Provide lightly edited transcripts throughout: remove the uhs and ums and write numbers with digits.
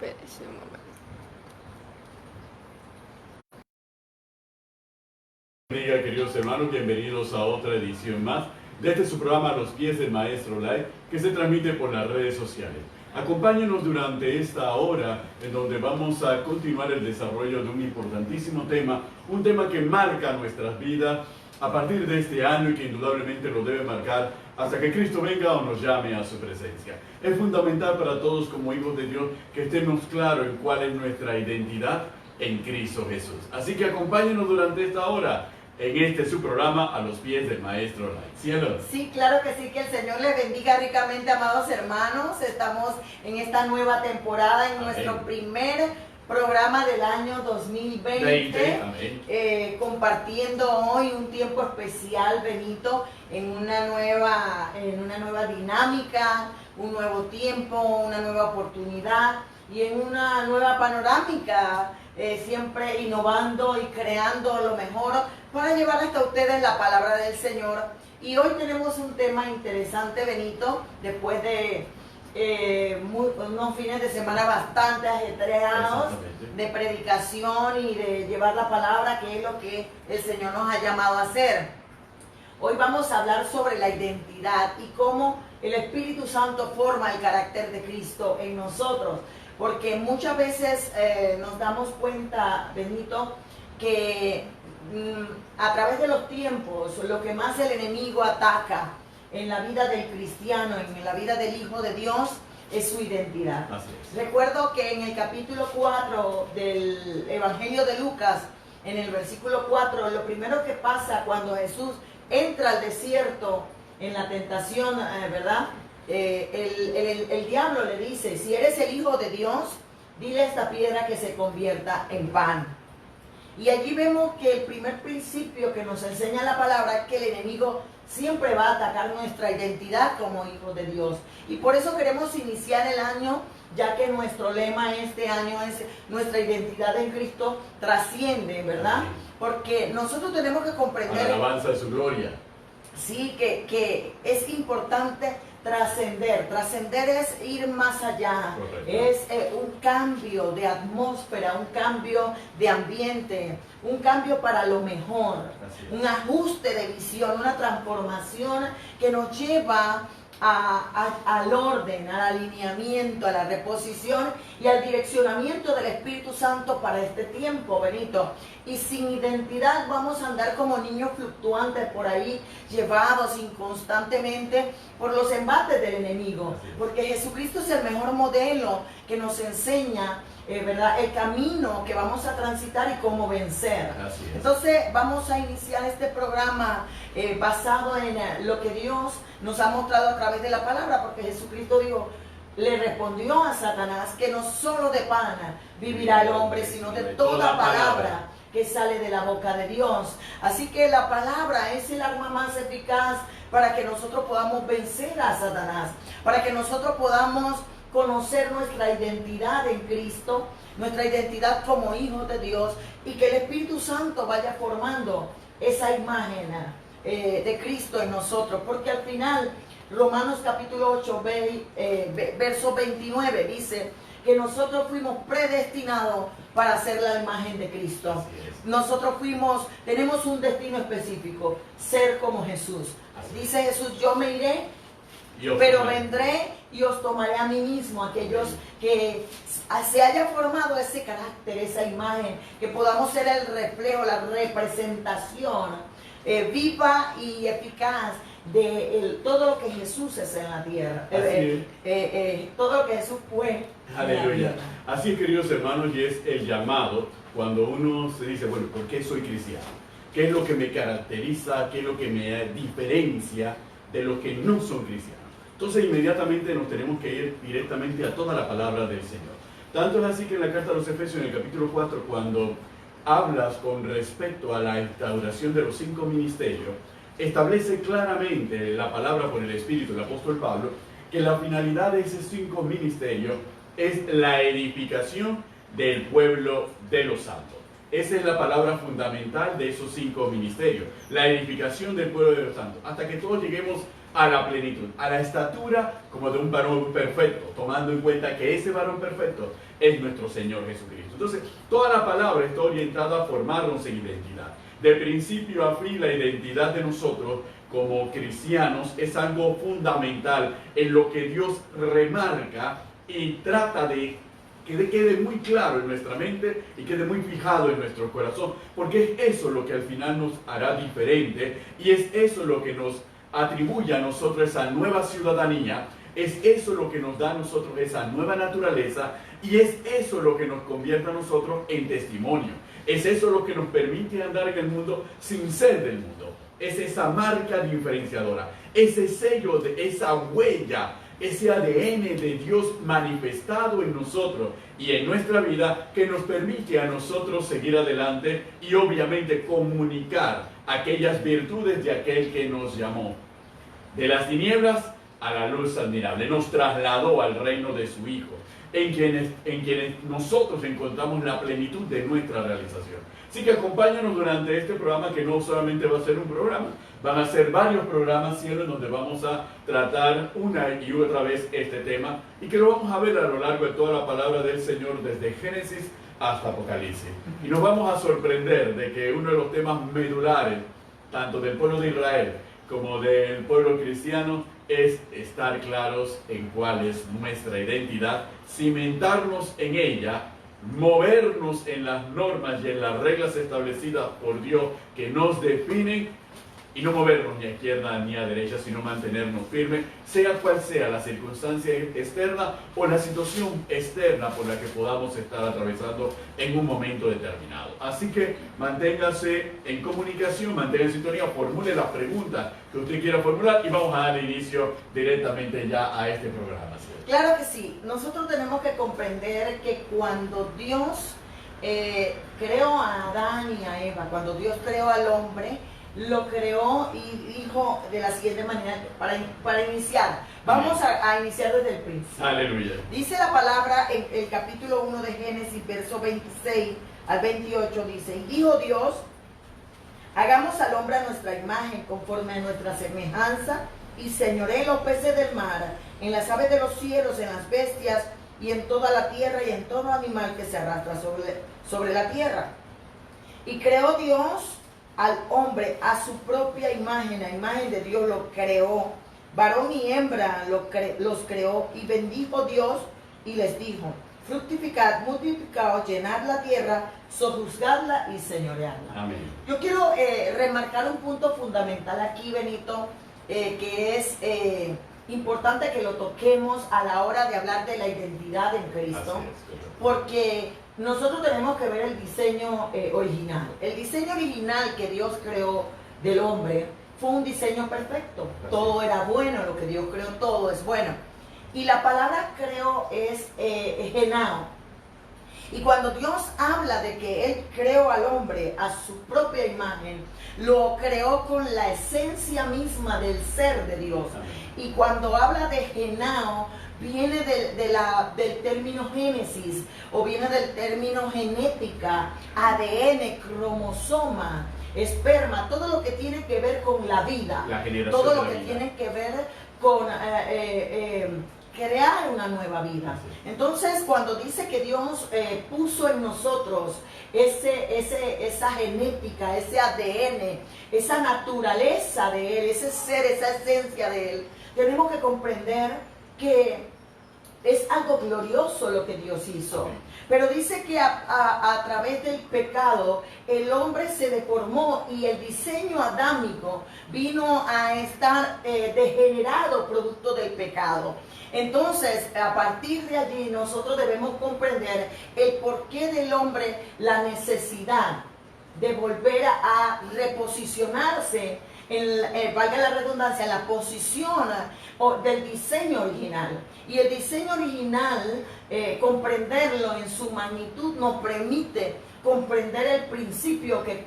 Espérese un momento. Bendiga, queridos hermanos, bienvenidos a otra edición más de este su programa Los Pies del Maestro Live, que se transmite por las redes sociales. Acompáñenos durante esta hora en donde vamos a continuar el desarrollo de un importantísimo tema, un tema que marca nuestras vidas a partir de este año y que indudablemente lo debe marcar hasta que Cristo venga o nos llame a su presencia. Es fundamental para todos como hijos de Dios que estemos claros en cuál es nuestra identidad en Cristo Jesús. Así que acompáñenos durante esta hora en este su programa A los Pies del Maestro Live. Cielos. Sí, claro que sí, que el Señor les bendiga ricamente, amados hermanos. Estamos en esta nueva temporada, en nuestro primer programa del año 2020, compartiendo hoy un tiempo especial, Benito, en una nueva dinámica, un nuevo tiempo, una nueva oportunidad y en una nueva panorámica, siempre innovando y creando lo mejor para llevar hasta ustedes la palabra del Señor. Y hoy tenemos un tema interesante, Benito, después de unos fines de semana bastante ajetreados de predicación y de llevar la palabra, que es lo que el Señor nos ha llamado a hacer. Hoy vamos a hablar sobre la identidad y cómo el Espíritu Santo forma el carácter de Cristo en nosotros, porque muchas veces nos damos cuenta, Benito, que a través de los tiempos lo que más el enemigo ataca en la vida del cristiano, en la vida del Hijo de Dios, es su identidad. Así es. Recuerdo que en el capítulo 4 del Evangelio de Lucas, en el versículo 4, lo primero que pasa cuando Jesús entra al desierto en la tentación, ¿verdad? El diablo le dice: si eres el Hijo de Dios, dile a esta piedra que se convierta en pan. Y allí vemos que el primer principio que nos enseña la palabra es que el enemigo siempre va a atacar nuestra identidad como hijos de Dios. Y por eso queremos iniciar el año, ya que nuestro lema este año es: nuestra identidad en Cristo trasciende, ¿verdad? Porque nosotros tenemos que comprender... Alabanza de su gloria. Sí, que es importante trascender. Trascender es ir más allá. Correcto. Es un cambio de atmósfera, un cambio de ambiente, un cambio para lo mejor, un ajuste de visión, una transformación que nos lleva al orden, al alineamiento, a la reposición y al direccionamiento del Espíritu Santo para este tiempo, Benito. Y sin identidad vamos a andar como niños fluctuantes por ahí, llevados inconstantemente por los embates del enemigo, porque Jesucristo es el mejor modelo que nos enseña, ¿verdad?, el camino que vamos a transitar y cómo vencer. Así es. Entonces vamos a iniciar este programa basado en lo que Dios nos ha mostrado a través de la palabra, porque Jesucristo dijo, le respondió a Satanás, que no solo de pan vivirá el hombre, sino de toda palabra que sale de la boca de Dios. Así que la palabra es el arma más eficaz para que nosotros podamos vencer a Satanás, para que nosotros podamos conocer nuestra identidad en Cristo, nuestra identidad como hijos de Dios, y que el Espíritu Santo vaya formando esa imagen de Cristo en nosotros, porque al final Romanos capítulo 8 verso 29 dice que nosotros fuimos predestinados para ser la imagen de Cristo. Nosotros tenemos un destino específico: ser como Jesús. Dice Jesús: yo me iré, pero vendré y os tomaré a mí mismo. Aquellos que se haya formado ese carácter, esa imagen, que podamos ser el reflejo, la representación viva y eficaz de todo lo que Jesús es en la tierra, todo lo que Jesús fue. Aleluya. Así es, queridos hermanos, y es el llamado cuando uno se dice, bueno, ¿por qué soy cristiano? ¿Qué es lo que me caracteriza? ¿Qué es lo que me diferencia de los que no son cristianos? Entonces inmediatamente nos tenemos que ir directamente a toda la palabra del Señor. Tanto es así que en la carta a los Efesios, en el capítulo 4, cuando hablas con respecto a la instauración de los 5 ministerios, establece claramente la palabra por el Espíritu del apóstol Pablo que la finalidad de esos 5 ministerios es la edificación del pueblo de los santos. Esa es la palabra fundamental de esos 5 ministerios, la edificación del pueblo de los santos, hasta que todos lleguemos a la plenitud, a la estatura como de un varón perfecto, tomando en cuenta que ese varón perfecto es nuestro Señor Jesucristo. Entonces, toda la palabra está orientada a formarnos en identidad. De principio a fin, la identidad de nosotros como cristianos es algo fundamental en lo que Dios remarca y trata de que quede muy claro en nuestra mente y quede muy fijado en nuestro corazón, porque es eso lo que al final nos hará diferente y es eso lo que nos atribuye a nosotros esa nueva ciudadanía, es eso lo que nos da a nosotros esa nueva naturaleza y es eso lo que nos convierte a nosotros en testimonio. Es eso lo que nos permite andar en el mundo sin ser del mundo. Es esa marca diferenciadora, ese sello, de esa huella, ese ADN de Dios manifestado en nosotros y en nuestra vida que nos permite a nosotros seguir adelante y obviamente comunicar aquellas virtudes de aquel que nos llamó. De las tinieblas a la luz admirable, nos trasladó al reino de su Hijo, en quienes nosotros encontramos la plenitud de nuestra realización. Así que acompáñanos durante este programa, que no solamente va a ser un programa, van a ser varios programas, cielo, en donde vamos a tratar una y otra vez este tema y que lo vamos a ver a lo largo de toda la palabra del Señor, desde Génesis hasta Apocalipsis. Y nos vamos a sorprender de que uno de los temas medulares, tanto del pueblo de Israel como del pueblo cristiano, es estar claros en cuál es nuestra identidad, cimentarnos en ella, movernos en las normas y en las reglas establecidas por Dios que nos definen y no movernos ni a izquierda ni a derecha, sino mantenernos firmes, sea cual sea la circunstancia externa o la situación externa por la que podamos estar atravesando en un momento determinado. Así que manténgase en comunicación, mantenga en sintonía, formule las preguntas que usted quiera formular y vamos a dar inicio directamente ya a este programa. Claro que sí. Nosotros tenemos que comprender que cuando Dios creó a Adán y a Eva, cuando Dios creó al hombre, lo creó y dijo de la siguiente manera, para iniciar. Vamos a iniciar desde el principio. Aleluya. Dice la palabra en el capítulo 1 de Génesis, verso 26 al 28, dice: y dijo Dios, hagamos al hombre a nuestra imagen, conforme a nuestra semejanza, y señoree los peces del mar, en las aves de los cielos, en las bestias, y en toda la tierra, y en todo animal que se arrastra sobre la tierra. Y creó Dios al hombre a su propia imagen, a imagen de Dios lo creó, varón y hembra los creó, y bendijo Dios y les dijo: fructificad, multiplicaos, llenad la tierra, sojuzgadla y señoreadla. Amén. Yo quiero remarcar un punto fundamental aquí, Benito, que es importante que lo toquemos a la hora de hablar de la identidad en Cristo, porque nosotros tenemos que ver el diseño original. El diseño original que Dios creó del hombre fue un diseño perfecto. Todo era bueno, lo que Dios creó, todo es bueno. Y la palabra creó es genao. Y cuando Dios habla de que Él creó al hombre a su propia imagen, lo creó con la esencia misma del ser de Dios. Y cuando habla de genao, viene del término génesis, o viene del término genética, ADN, cromosoma, esperma, todo lo que tiene que ver con la vida, todo lo que tiene que ver con crear una nueva vida. Entonces, cuando dice que Dios puso en nosotros esa genética, ese ADN, esa naturaleza de Él, ese ser, esa esencia de Él, tenemos que comprender que es algo glorioso lo que Dios hizo. Pero dice que a través del pecado el hombre se deformó y el diseño adámico vino a estar degenerado producto del pecado. Entonces, a partir de allí nosotros debemos comprender el porqué del hombre, la necesidad de volver a reposicionarse valga la redundancia, en la posición del diseño original. Y el diseño original, comprenderlo en su magnitud, nos permite comprender el principio que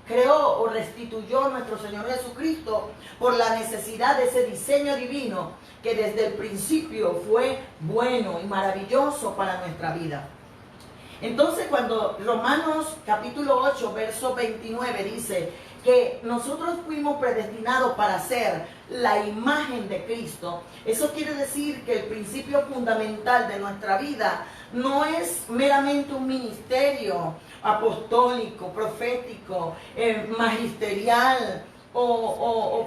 creó o restituyó nuestro Señor Jesucristo por la necesidad de ese diseño divino que desde el principio fue bueno y maravilloso para nuestra vida. Entonces, cuando Romanos capítulo 8, verso 29 dice: que nosotros fuimos predestinados para ser la imagen de Cristo, eso quiere decir que el principio fundamental de nuestra vida no es meramente un ministerio apostólico, profético, magisterial, o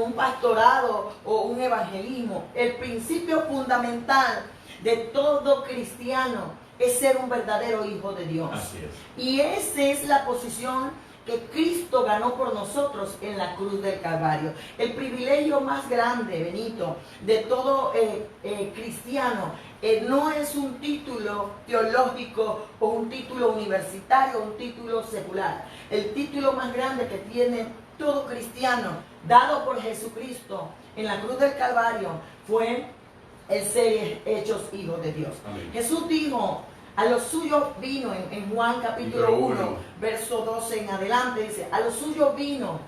un pastorado o un evangelismo. El principio fundamental de todo cristiano es ser un verdadero hijo de Dios. Así es. Y esa es la posición que Cristo ganó por nosotros en la cruz del Calvario. El privilegio más grande, Benito, de todo cristiano no es un título teológico o un título universitario o un título secular. El título más grande que tiene todo cristiano, dado por Jesucristo en la cruz del Calvario, fue el ser hechos hijos de Dios. Amén. Jesús dijo, a los suyos vino, en Juan capítulo 1, verso 12 en adelante, dice, a los suyos vino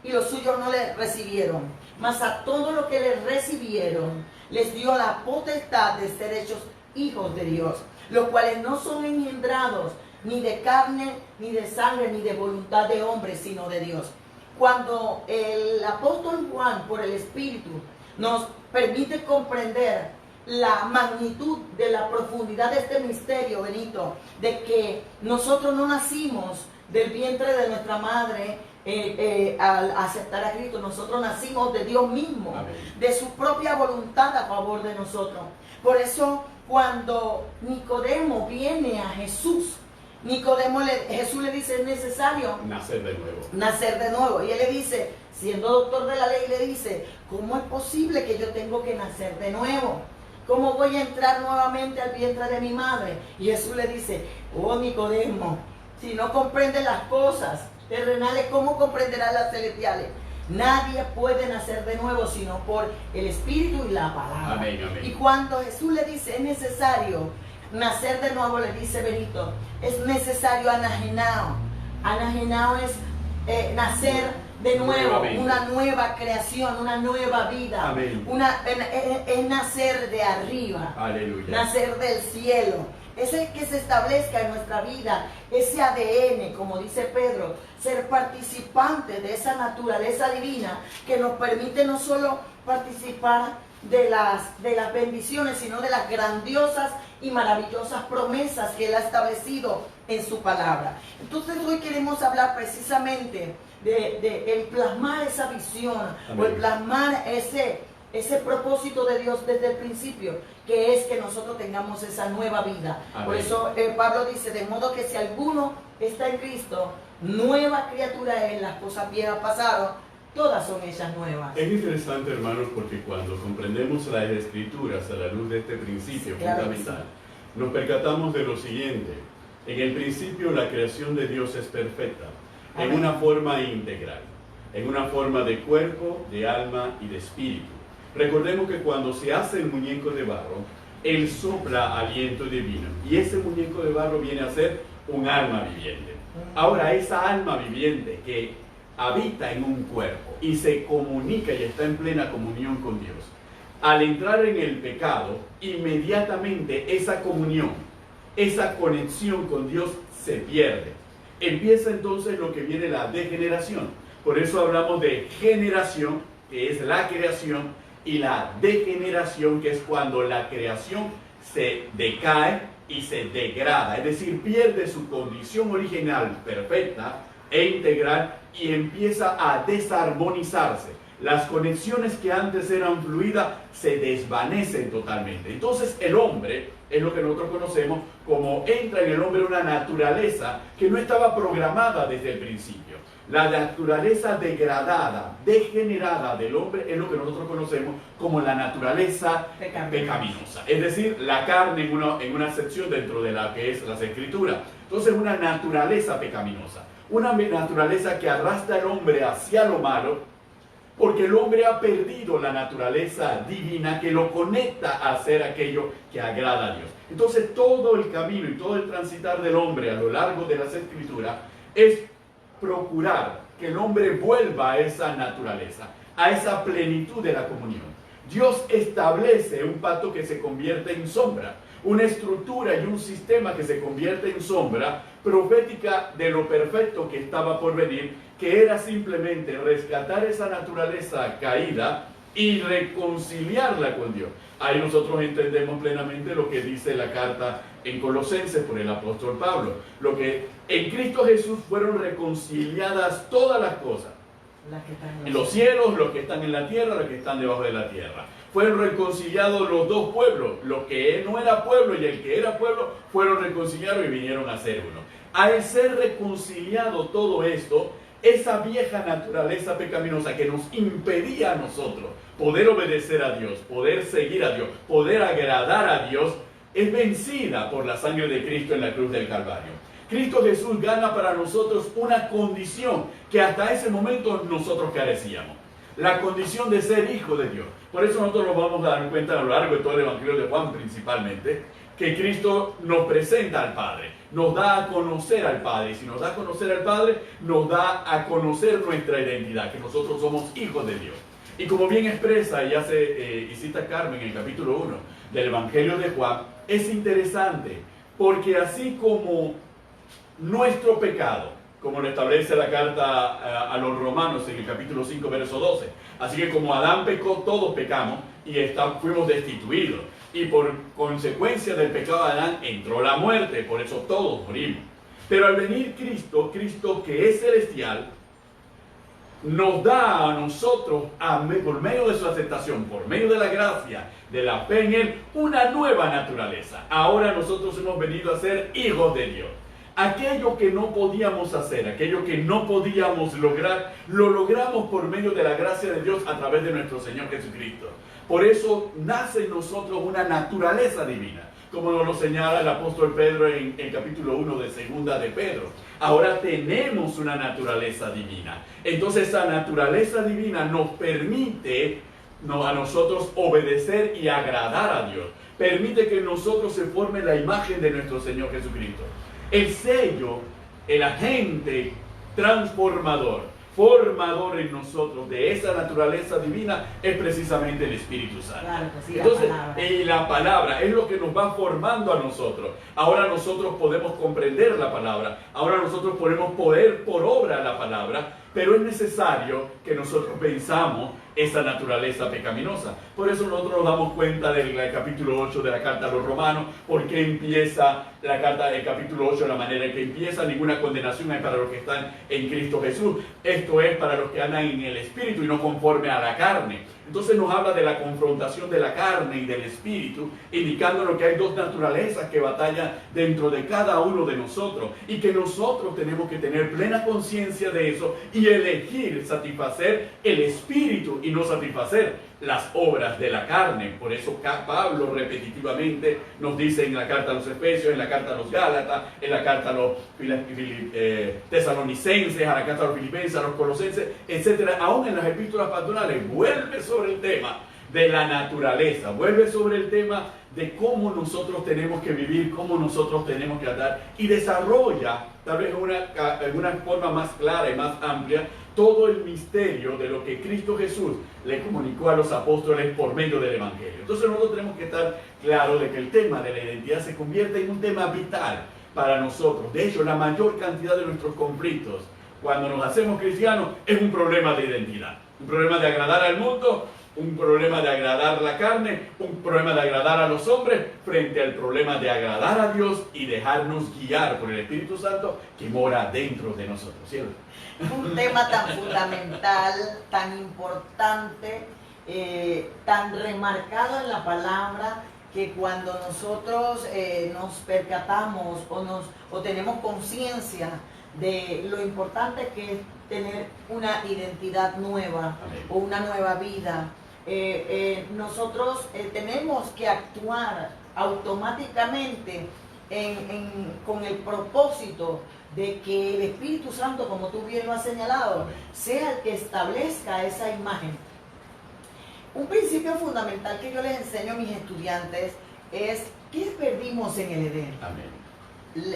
y los suyos no le recibieron, mas a todos los que le recibieron les dio la potestad de ser hechos hijos de Dios, los cuales no son engendrados ni de carne, ni de sangre, ni de voluntad de hombre, sino de Dios. Cuando el apóstol Juan, por el Espíritu, nos permite comprender la magnitud de la profundidad de este misterio, Benito, de que nosotros no nacimos del vientre de nuestra madre al aceptar a Cristo, nosotros nacimos de Dios mismo, Amén. de su propia voluntad a favor de nosotros. Por eso, cuando Nicodemo viene a Jesús, Jesús le dice, es necesario Nacer de nuevo. nacer de nuevo. Y él le dice, siendo doctor de la ley, le dice, ¿cómo es posible que yo tengo que nacer de nuevo? ¿Cómo voy a entrar nuevamente al vientre de mi madre? Y Jesús le dice, oh Nicodemo, si no comprendes las cosas terrenales, ¿cómo comprenderás las celestiales? Nadie puede nacer de nuevo sino por el Espíritu y la palabra. Amén, amén. Y cuando Jesús le dice, es necesario nacer de nuevo, le dice Benito, es necesario anagenao. Anagenao es nacer de nuevo, Nuevamente. una nueva creación, una nueva vida. Amén. Es nacer de arriba, Aleluya. nacer del cielo. Es el que se establezca en nuestra vida, ese ADN, como dice Pedro, ser participante de esa naturaleza divina que nos permite no solo participar de las bendiciones, sino de las grandiosas y maravillosas promesas que Él ha establecido en su palabra. Entonces hoy queremos hablar precisamente de el plasmar esa visión. Amén. O el plasmar ese propósito de Dios desde el principio, que es que nosotros tengamos esa nueva vida. Amén. Por eso Pablo dice, de modo que si alguno está en Cristo, nueva criatura es, las cosas viejas pasaron, todas son hechas nuevas. Es interesante, hermanos, porque cuando comprendemos las Escrituras a la luz de este principio fundamental, nos percatamos de lo siguiente. En el principio la creación de Dios es perfecta, en una forma integral, en una forma de cuerpo, de alma y de espíritu. Recordemos que cuando se hace el muñeco de barro, Él sopla aliento divino, y ese muñeco de barro viene a ser un alma viviente. Ahora, esa alma viviente que habita en un cuerpo y se comunica y está en plena comunión con Dios, al entrar en el pecado, inmediatamente esa comunión, esa conexión con Dios se pierde. Empieza entonces lo que viene la degeneración. Por eso hablamos de generación, que es la creación, y la degeneración, que es cuando la creación se decae y se degrada, es decir, pierde su condición original perfecta e integral y empieza a desarmonizarse. Las conexiones que antes eran fluidas se desvanecen totalmente. Entonces el hombre es lo que nosotros conocemos como entra en el hombre una naturaleza que no estaba programada desde el principio. La naturaleza degradada, degenerada del hombre es lo que nosotros conocemos como la naturaleza pecaminosa. Es decir, la carne en una sección dentro de la que es las Escrituras. Entonces una naturaleza pecaminosa. Una naturaleza que arrastra al hombre hacia lo malo, porque el hombre ha perdido la naturaleza divina que lo conecta a hacer aquello que agrada a Dios. Entonces todo el camino y todo el transitar del hombre a lo largo de las Escrituras es procurar que el hombre vuelva a esa naturaleza, a esa plenitud de la comunión. Dios establece un pacto que se convierte en sombra, una estructura y un sistema que se convierte en sombra profética de lo perfecto que estaba por venir, que era simplemente rescatar esa naturaleza caída y reconciliarla con Dios. Ahí nosotros entendemos plenamente lo que dice la carta en Colosenses por el apóstol Pablo. Lo que en Cristo Jesús fueron reconciliadas todas las cosas. En los cielos, los que están en la tierra, los que están debajo de la tierra. Fueron reconciliados los dos pueblos. Lo que no era pueblo y el que era pueblo fueron reconciliados y vinieron a ser uno. Al ser reconciliado todo esto, esa vieja naturaleza pecaminosa que nos impedía a nosotros poder obedecer a Dios, poder seguir a Dios, poder agradar a Dios, es vencida por la sangre de Cristo en la cruz del Calvario. Cristo Jesús gana para nosotros una condición que hasta ese momento nosotros carecíamos. La condición de ser hijo de Dios. Por eso nosotros nos vamos a dar cuenta a lo largo de todo el Evangelio de Juan principalmente, que Cristo nos presenta al Padre, nos da a conocer al Padre. Y si nos da a conocer al Padre, nos da a conocer nuestra identidad, que nosotros somos hijos de Dios. Y como bien expresa y cita Carmen en el capítulo 1 del Evangelio de Juan, es interesante, porque así como nuestro pecado, como lo establece la carta a los Romanos en el capítulo 5, verso 12, así que como Adán pecó, todos pecamos y fuimos destituidos. Y por consecuencia del pecado de Adán entró la muerte, por eso todos morimos. Pero al venir Cristo, Cristo que es celestial, nos da a nosotros, por medio de su aceptación, por medio de la gracia, de la fe en Él, una nueva naturaleza. Ahora nosotros hemos venido a ser hijos de Dios. Aquello que no podíamos hacer, aquello que no podíamos lograr, lo logramos por medio de la gracia de Dios a través de nuestro Señor Jesucristo. Por eso nace en nosotros una naturaleza divina, como nos lo señala el apóstol Pedro en el capítulo 1 de Segunda de Pedro. Ahora tenemos una naturaleza divina. Entonces esa naturaleza divina nos permite a nosotros obedecer y agradar a Dios. Permite que en nosotros se forme la imagen de nuestro Señor Jesucristo. El sello, el agente transformador, formador en nosotros de esa naturaleza divina es precisamente el Espíritu Santo. Claro que sí, entonces, la palabra es lo que nos va formando a nosotros. Ahora nosotros podemos comprender la palabra, ahora nosotros podemos poner por obra la palabra, pero es necesario que nosotros venzamos esa naturaleza pecaminosa. Por eso nosotros nos damos cuenta del capítulo 8 de la carta a los Romanos, porque empieza la carta del capítulo 8 de la manera en que empieza. Ninguna condenación hay para los que están en Cristo Jesús. Esto es para los que andan en el Espíritu y no conforme a la carne. Entonces nos habla de la confrontación de la carne y del Espíritu, indicándonos que hay dos naturalezas que batallan dentro de cada uno de nosotros y que nosotros tenemos que tener plena conciencia de eso y elegir satisfacer el Espíritu y no satisfacer las obras de la carne. Por eso Pablo repetitivamente nos dice en la carta a los Efesios, en la carta a los Gálatas, en la carta a los Tesalonicenses, a la carta a los Filipenses, a los Colosenses, etc. Aún en las epístolas pastorales vuelve sobre el tema de la naturaleza, vuelve sobre el tema de cómo nosotros tenemos que vivir, cómo nosotros tenemos que andar, y desarrolla, tal vez en una forma más clara y más amplia, todo el misterio de lo que Cristo Jesús le comunicó a los apóstoles por medio del Evangelio. Entonces nosotros tenemos que estar claros de que el tema de la identidad se convierte en un tema vital para nosotros. De hecho, la mayor cantidad de nuestros conflictos, cuando nos hacemos cristianos, es un problema de identidad. Un problema de agradar al mundo, un problema de agradar la carne, un problema de agradar a los hombres, frente al problema de agradar a Dios y dejarnos guiar por el Espíritu Santo que mora dentro de nosotros, ¿cierto? Un tema tan fundamental, tan importante, tan remarcado en la palabra, que cuando nosotros nos percatamos o tenemos conciencia de lo importante que es tener una identidad nueva. Amén. O una nueva vida, nosotros tenemos que actuar automáticamente con el propósito de que el Espíritu Santo, como tú bien lo has señalado, sea el que establezca esa imagen. Un principio fundamental que yo les enseño a mis estudiantes es: ¿qué perdimos en el Edén? Amén.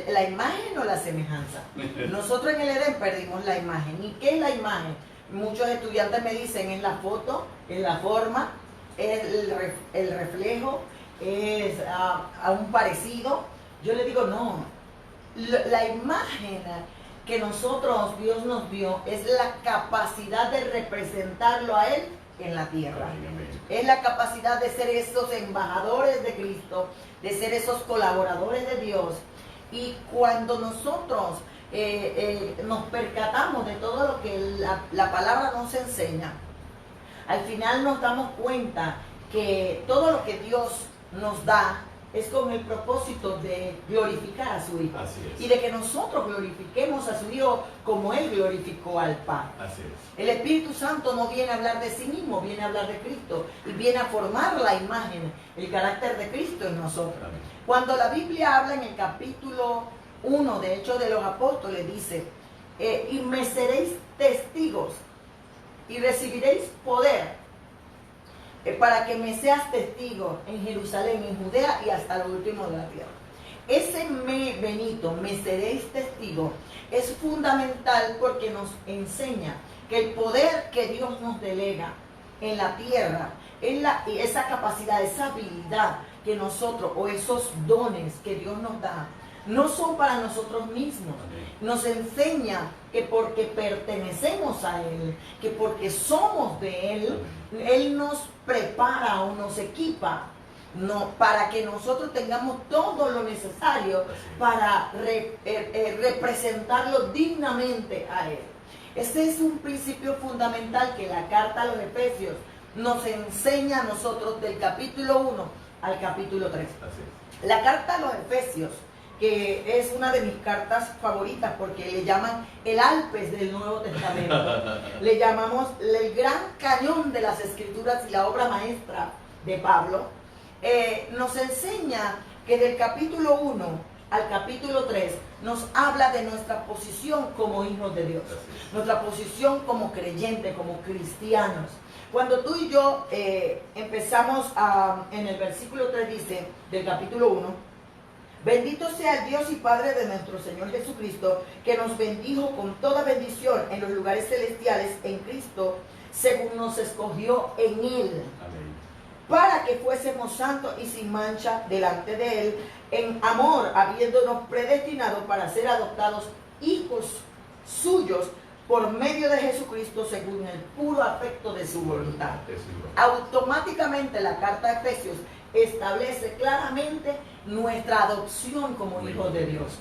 ¿La imagen o la semejanza? Nosotros en el Edén perdimos la imagen. ¿Y qué es la imagen? Muchos estudiantes me dicen: es la foto, es la forma, es el reflejo, es a un parecido. Yo les digo: no, la imagen que nosotros, Dios nos dio, es la capacidad de representarlo a Él en la tierra. Es la capacidad de ser esos embajadores de Cristo, de ser esos colaboradores de Dios. Y cuando nosotros nos percatamos de todo lo que la palabra nos enseña, al final nos damos cuenta que todo lo que Dios nos da es con el propósito de glorificar a su Hijo. Así es. Y de que nosotros glorifiquemos a su Hijo como Él glorificó al Padre. Así es. El Espíritu Santo no viene a hablar de sí mismo, viene a hablar de Cristo y viene a formar la imagen, el carácter de Cristo en nosotros. Amén. Cuando la Biblia habla en el capítulo 1 de Hechos de los Apóstoles, dice, y me seréis testigos y recibiréis poder para que me seas testigo en Jerusalén, en Judea y hasta lo último de la tierra. Ese me seréis testigo, es fundamental porque nos enseña que el poder que Dios nos delega en la tierra, esa capacidad, esa habilidad que nosotros, o esos dones que Dios nos da, no son para nosotros mismos. Nos enseña que porque pertenecemos a Él, que porque somos de Él, Él nos prepara o nos equipa para que nosotros tengamos todo lo necesario para representarlo dignamente a Él. Ese es un principio fundamental que la carta a los Efesios nos enseña a nosotros del capítulo 1 al capítulo 3. La carta a los Efesios, que es una de mis cartas favoritas porque le llaman el Alpes del Nuevo Testamento. Le llamamos el gran cañón de las Escrituras y la obra maestra de Pablo. Nos enseña que del capítulo 1 al capítulo 3 nos habla de nuestra posición como hijos de Dios, nuestra posición como creyentes, como cristianos. Cuando tú y yo empezamos en el versículo 3 dice del capítulo 1, bendito sea el Dios y Padre de nuestro Señor Jesucristo, que nos bendijo con toda bendición en los lugares celestiales en Cristo, según nos escogió en Él. Amén. Para que fuésemos santos y sin mancha delante de Él, en amor, habiéndonos predestinado para ser adoptados hijos suyos por medio de Jesucristo, según el puro afecto de su voluntad. Automáticamente la carta de Efesios establece claramente nuestra adopción como hijos de Dios,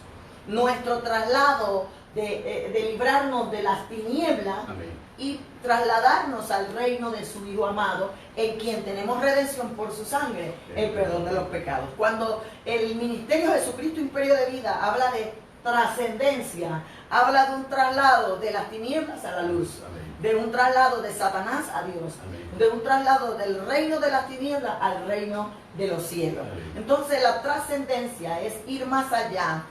nuestro traslado de librarnos de las tinieblas. Amén. Y trasladarnos al reino de su Hijo amado, en quien tenemos redención por su sangre, el perdón de los pecados. Cuando el ministerio de Jesucristo Imperio de Vida habla de trascendencia, habla de un traslado de las tinieblas a la luz. Amén. De un traslado de Satanás a Dios. Amén. De un traslado del reino de las tinieblas al reino de los cielos. Amén. Entonces la trascendencia es ir más allá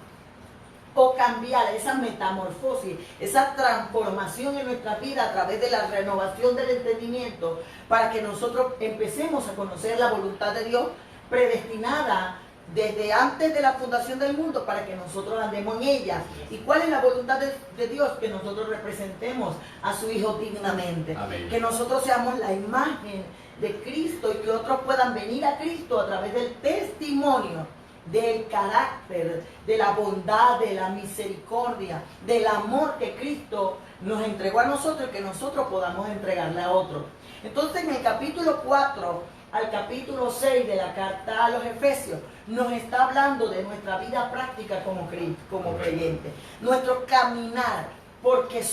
o cambiar esa metamorfosis, esa transformación en nuestra vida a través de la renovación del entendimiento, para que nosotros empecemos a conocer la voluntad de Dios predestinada desde antes de la fundación del mundo para que nosotros andemos en ella. ¿Y cuál es la voluntad de Dios? Que nosotros representemos a su Hijo dignamente. Amén. Que nosotros seamos la imagen de Cristo y que otros puedan venir a Cristo a través del testimonio, del carácter, de la bondad, de la misericordia, del amor que Cristo nos entregó a nosotros y que nosotros podamos entregarle a otros. Entonces en el capítulo 4 al capítulo 6 de la carta a los Efesios nos está hablando de nuestra vida práctica como creyentes, nuestro caminar, porque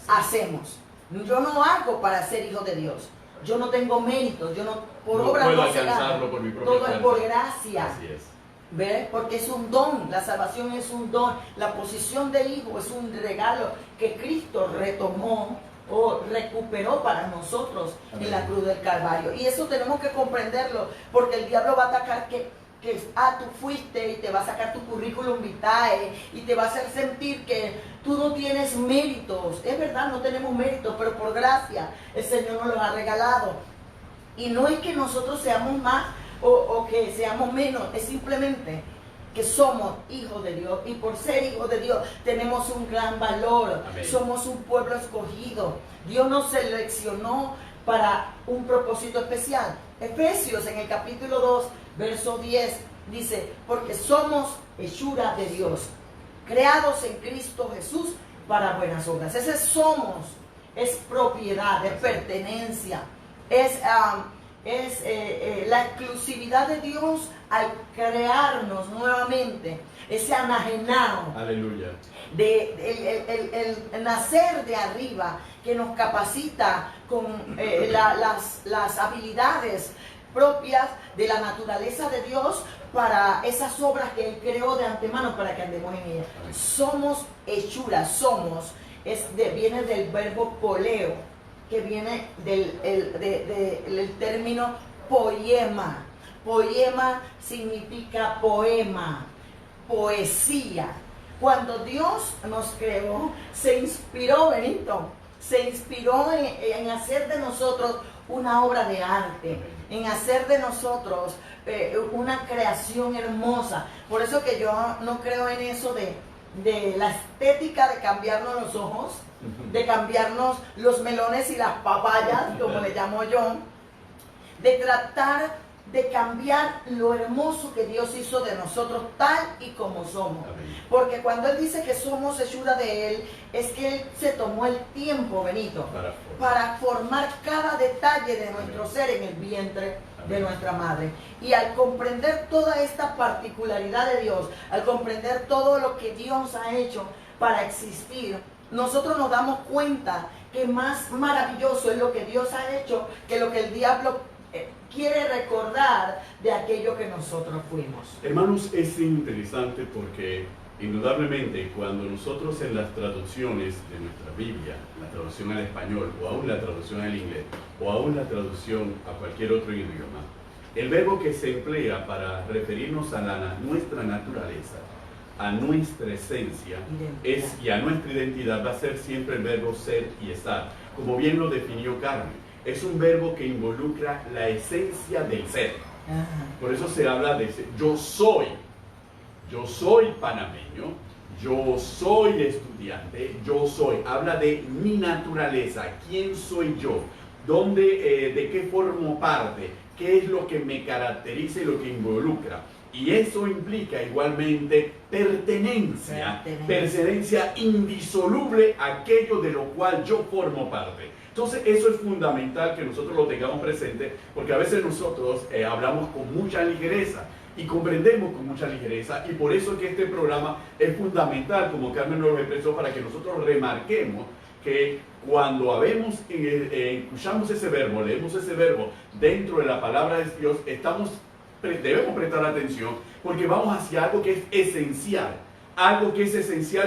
hacemos. Yo no hago para ser hijo de Dios. Yo no tengo méritos, yo no, por obra no se gana. Por mi propia todo es por gracia. Así es. ¿Ves? porque es un don, la salvación es un don, la posición del Hijo es un regalo que Cristo retomó o recuperó para nosotros. Amén. En la cruz del Calvario. Y eso tenemos que comprenderlo, porque el diablo va a atacar que tú fuiste y te va a sacar tu currículum vitae y te va a hacer sentir que tú no tienes méritos. Es verdad, no tenemos méritos, pero por gracia el Señor nos los ha regalado. Y no es que nosotros seamos más o que seamos menos, es simplemente que somos hijos de Dios, y por ser hijos de Dios tenemos un gran valor. Amén. Somos un pueblo escogido. Dios nos seleccionó para un propósito especial. Efesios en el capítulo 2 verso 10 dice, porque somos hechura de Dios, creados en Cristo Jesús para buenas obras. Ese somos, es propiedad, es pertenencia, es la exclusividad de Dios al crearnos nuevamente, ese anajenado. Aleluya. El nacer de arriba que nos capacita con las habilidades propias de la naturaleza de Dios para esas obras que Él creó de antemano para que andemos en ellas. Amén. Somos hechuras, viene del verbo poleo, que viene del término poema. Poema significa poema, poesía. Cuando Dios nos creó, se inspiró, Benito, en hacer de nosotros una obra de arte, en hacer de nosotros una creación hermosa. Por eso que yo no creo en eso de la estética de cambiarnos los ojos, de cambiarnos los melones y las papayas, como le llamo yo, de tratar de cambiar lo hermoso que Dios hizo de nosotros tal y como somos. Amén. Porque cuando Él dice que somos hechura de Él, es que Él se tomó el tiempo, Benito, para formar cada detalle de nuestro Amén. ser en el vientre de Amén. nuestra madre. Y al comprender toda esta particularidad de Dios, al comprender todo lo que Dios ha hecho para existir, nosotros nos damos cuenta que más maravilloso es lo que Dios ha hecho que lo que el diablo quiere recordar de aquello que nosotros fuimos. Hermanos, es interesante porque indudablemente cuando nosotros en las traducciones de nuestra Biblia, la traducción al español o aún la traducción al inglés o aún la traducción a cualquier otro idioma, el verbo que se emplea para referirnos a nuestra naturaleza, a nuestra esencia y a nuestra identidad va a ser siempre el verbo ser y estar, como bien lo definió Carmen. Es un verbo que involucra la esencia del ser. Por eso se habla de yo soy panameño, yo soy estudiante, habla de mi naturaleza, quién soy yo, de qué formo parte, qué es lo que me caracteriza y lo que involucra. Y eso implica igualmente pertenencia indisoluble a aquello de lo cual yo formo parte. Entonces eso es fundamental que nosotros lo tengamos presente, porque a veces nosotros hablamos con mucha ligereza y comprendemos con mucha ligereza, y por eso es que este programa es fundamental, como Carmen nos lo expresó, para que nosotros remarquemos que cuando escuchamos ese verbo, leemos ese verbo dentro de la palabra de Dios, debemos prestar atención, porque vamos hacia algo que es esencial,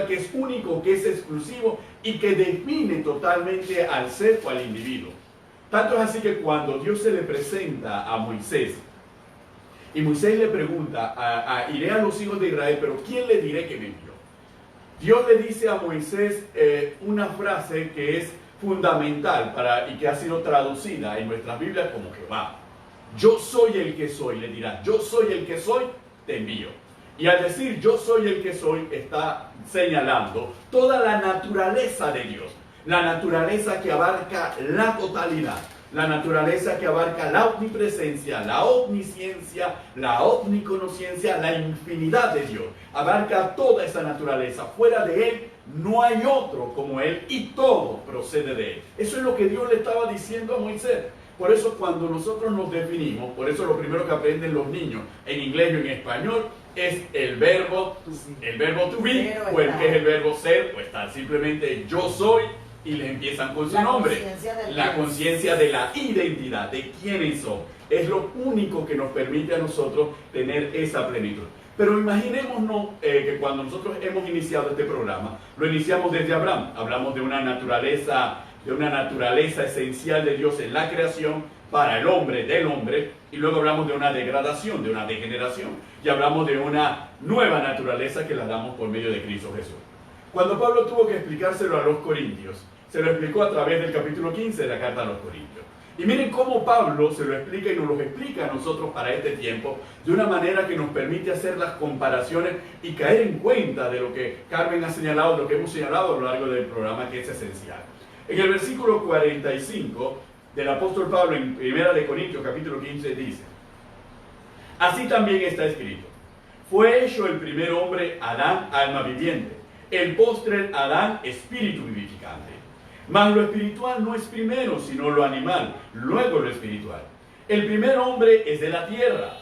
que es único, que es exclusivo y que define totalmente al ser o al individuo. Tanto es así que cuando Dios se le presenta a Moisés, y Moisés le pregunta, iré a los hijos de Israel, pero ¿quién le diré que me envió? Dios le dice a Moisés una frase que es fundamental y que ha sido traducida en nuestras Biblias como Jehová. Yo soy el que soy, le dirá, yo soy el que soy, te envío. Y al decir yo soy el que soy, está señalando toda la naturaleza de Dios, la naturaleza que abarca la totalidad, la naturaleza que abarca la omnipresencia, la omnisciencia, la omniconoscencia, la infinidad de Dios. Abarca toda esa naturaleza. Fuera de Él no hay otro como Él y todo procede de Él. Eso es lo que Dios le estaba diciendo a Moisés. Por eso cuando nosotros nos definimos, por eso lo primero que aprenden los niños en inglés y en español es el verbo to be, o el que es el verbo ser o estar. Simplemente yo soy y le empiezan con su nombre. La conciencia de la identidad, de quiénes son. Es lo único que nos permite a nosotros tener esa plenitud. Pero imaginémonos que cuando nosotros hemos iniciado este programa, lo iniciamos desde Abraham. Hablamos de una naturaleza esencial de Dios en la creación para el hombre, del hombre, y luego hablamos de una degradación, de una degeneración, y hablamos de una nueva naturaleza que la damos por medio de Cristo Jesús. Cuando Pablo tuvo que explicárselo a los corintios, se lo explicó a través del capítulo 15 de la carta a los corintios. Y miren cómo Pablo se lo explica y nos lo explica a nosotros para este tiempo de una manera que nos permite hacer las comparaciones y caer en cuenta de lo que Carmen ha señalado, de lo que hemos señalado a lo largo del programa, que es esencial. En el versículo 45 del apóstol Pablo en 1 Corintios capítulo 15 dice: así también está escrito, Fue hecho el primer hombre, Adán, alma viviente. El postre, Adán, espíritu vivificante. Mas lo espiritual no es primero, sino lo animal, luego lo espiritual. El primer hombre es de la tierra,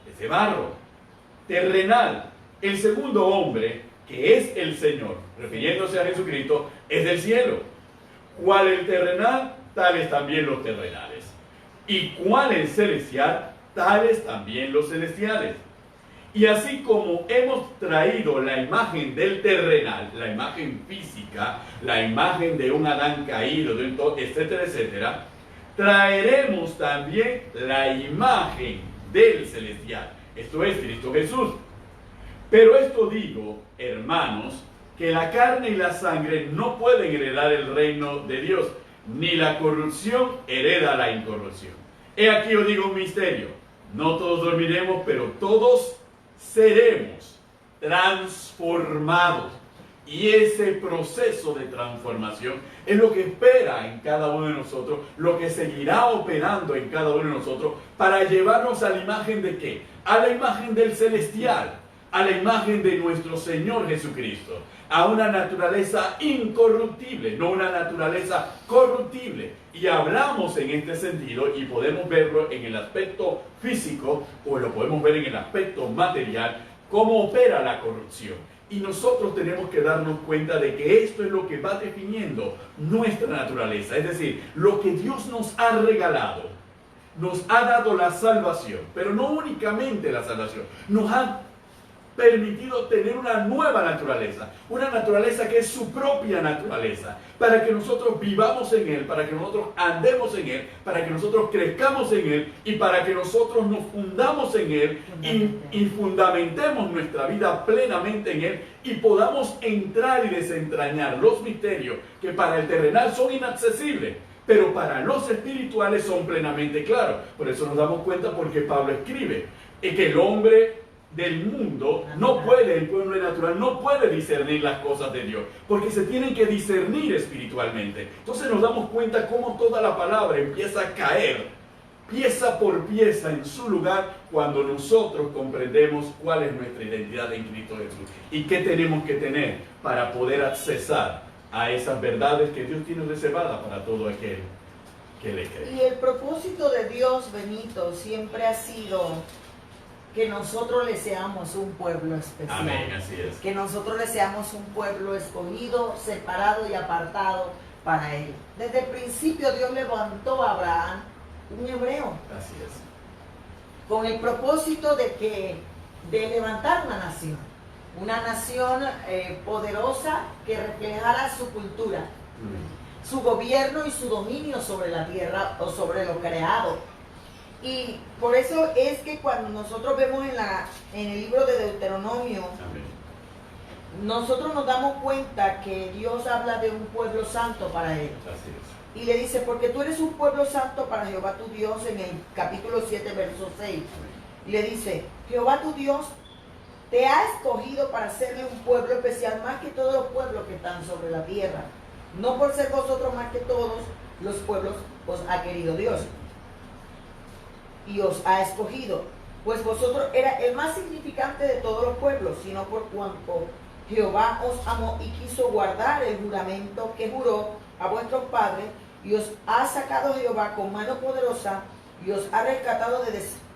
es de barro, terrenal. El segundo hombre, que es el Señor, refiriéndose a Jesucristo, es del cielo. Cual el terrenal, tales también los terrenales. Y cual el celestial, tales también los celestiales. Y así como hemos traído la imagen del terrenal, la imagen física, la imagen de un Adán caído, etcétera, etcétera, traeremos también la imagen del celestial. Esto es Cristo Jesús. Pero esto digo, hermanos, que la carne y la sangre no pueden heredar el reino de Dios, ni la corrupción hereda la incorrupción. He aquí os digo un misterio. No todos dormiremos, pero todos seremos transformados. Y ese proceso de transformación es lo que espera en cada uno de nosotros, lo que seguirá operando en cada uno de nosotros para llevarnos a la imagen de ¿qué? A la imagen del celestial, a la imagen de nuestro Señor Jesucristo, a una naturaleza incorruptible, no una naturaleza corruptible. Y hablamos en este sentido y podemos verlo en el aspecto físico o lo podemos ver en el aspecto material, cómo opera la corrupción. Y nosotros tenemos que darnos cuenta de que esto es lo que va definiendo nuestra naturaleza, es decir, lo que Dios nos ha regalado. Nos ha dado la salvación, pero no únicamente la salvación, nos ha permitido tener una nueva naturaleza, una naturaleza que es su propia naturaleza, para que nosotros vivamos en Él, para que nosotros andemos en Él, para que nosotros crezcamos en Él y para que nosotros nos fundamos en Él y fundamentemos nuestra vida plenamente en Él y podamos entrar y desentrañar los misterios que para el terrenal son inaccesibles, pero para los espirituales son plenamente claros. Por eso nos damos cuenta porque Pablo escribe que el hombre del mundo no puede, el pueblo natural no puede discernir las cosas de Dios, porque se tienen que discernir espiritualmente. Entonces nos damos cuenta cómo toda la palabra empieza a caer, pieza por pieza en su lugar, cuando nosotros comprendemos cuál es nuestra identidad en Cristo Jesús y qué tenemos que tener para poder accesar a esas verdades que Dios tiene reservadas para todo aquel que le cree. Y el propósito de Dios, Benito, siempre ha sido que nosotros le seamos un pueblo especial. Amén, así es. Que nosotros le seamos un pueblo escogido, separado y apartado para Él. Desde el principio Dios levantó a Abraham, un hebreo. Así es. Con el propósito de levantar una nación. Una nación poderosa que reflejara su cultura, su gobierno y su dominio sobre la tierra o sobre lo creado. Y por eso es que cuando nosotros vemos en el libro de Deuteronomio, Amén, nosotros nos damos cuenta que Dios habla de un pueblo santo para Él. así es. Y le dice, porque tú eres un pueblo santo para Jehová tu Dios, en el capítulo 7, verso 6. Y le dice, Jehová tu Dios te ha escogido para serle un pueblo especial más que todos los pueblos que están sobre la tierra. No por ser vosotros más que todos los pueblos os ha querido Dios. Y os ha escogido, pues vosotros era el más significante de todos los pueblos, sino por cuanto Jehová os amó y quiso guardar el juramento que juró a vuestros padres, y os ha sacado Jehová con mano poderosa, y os ha rescatado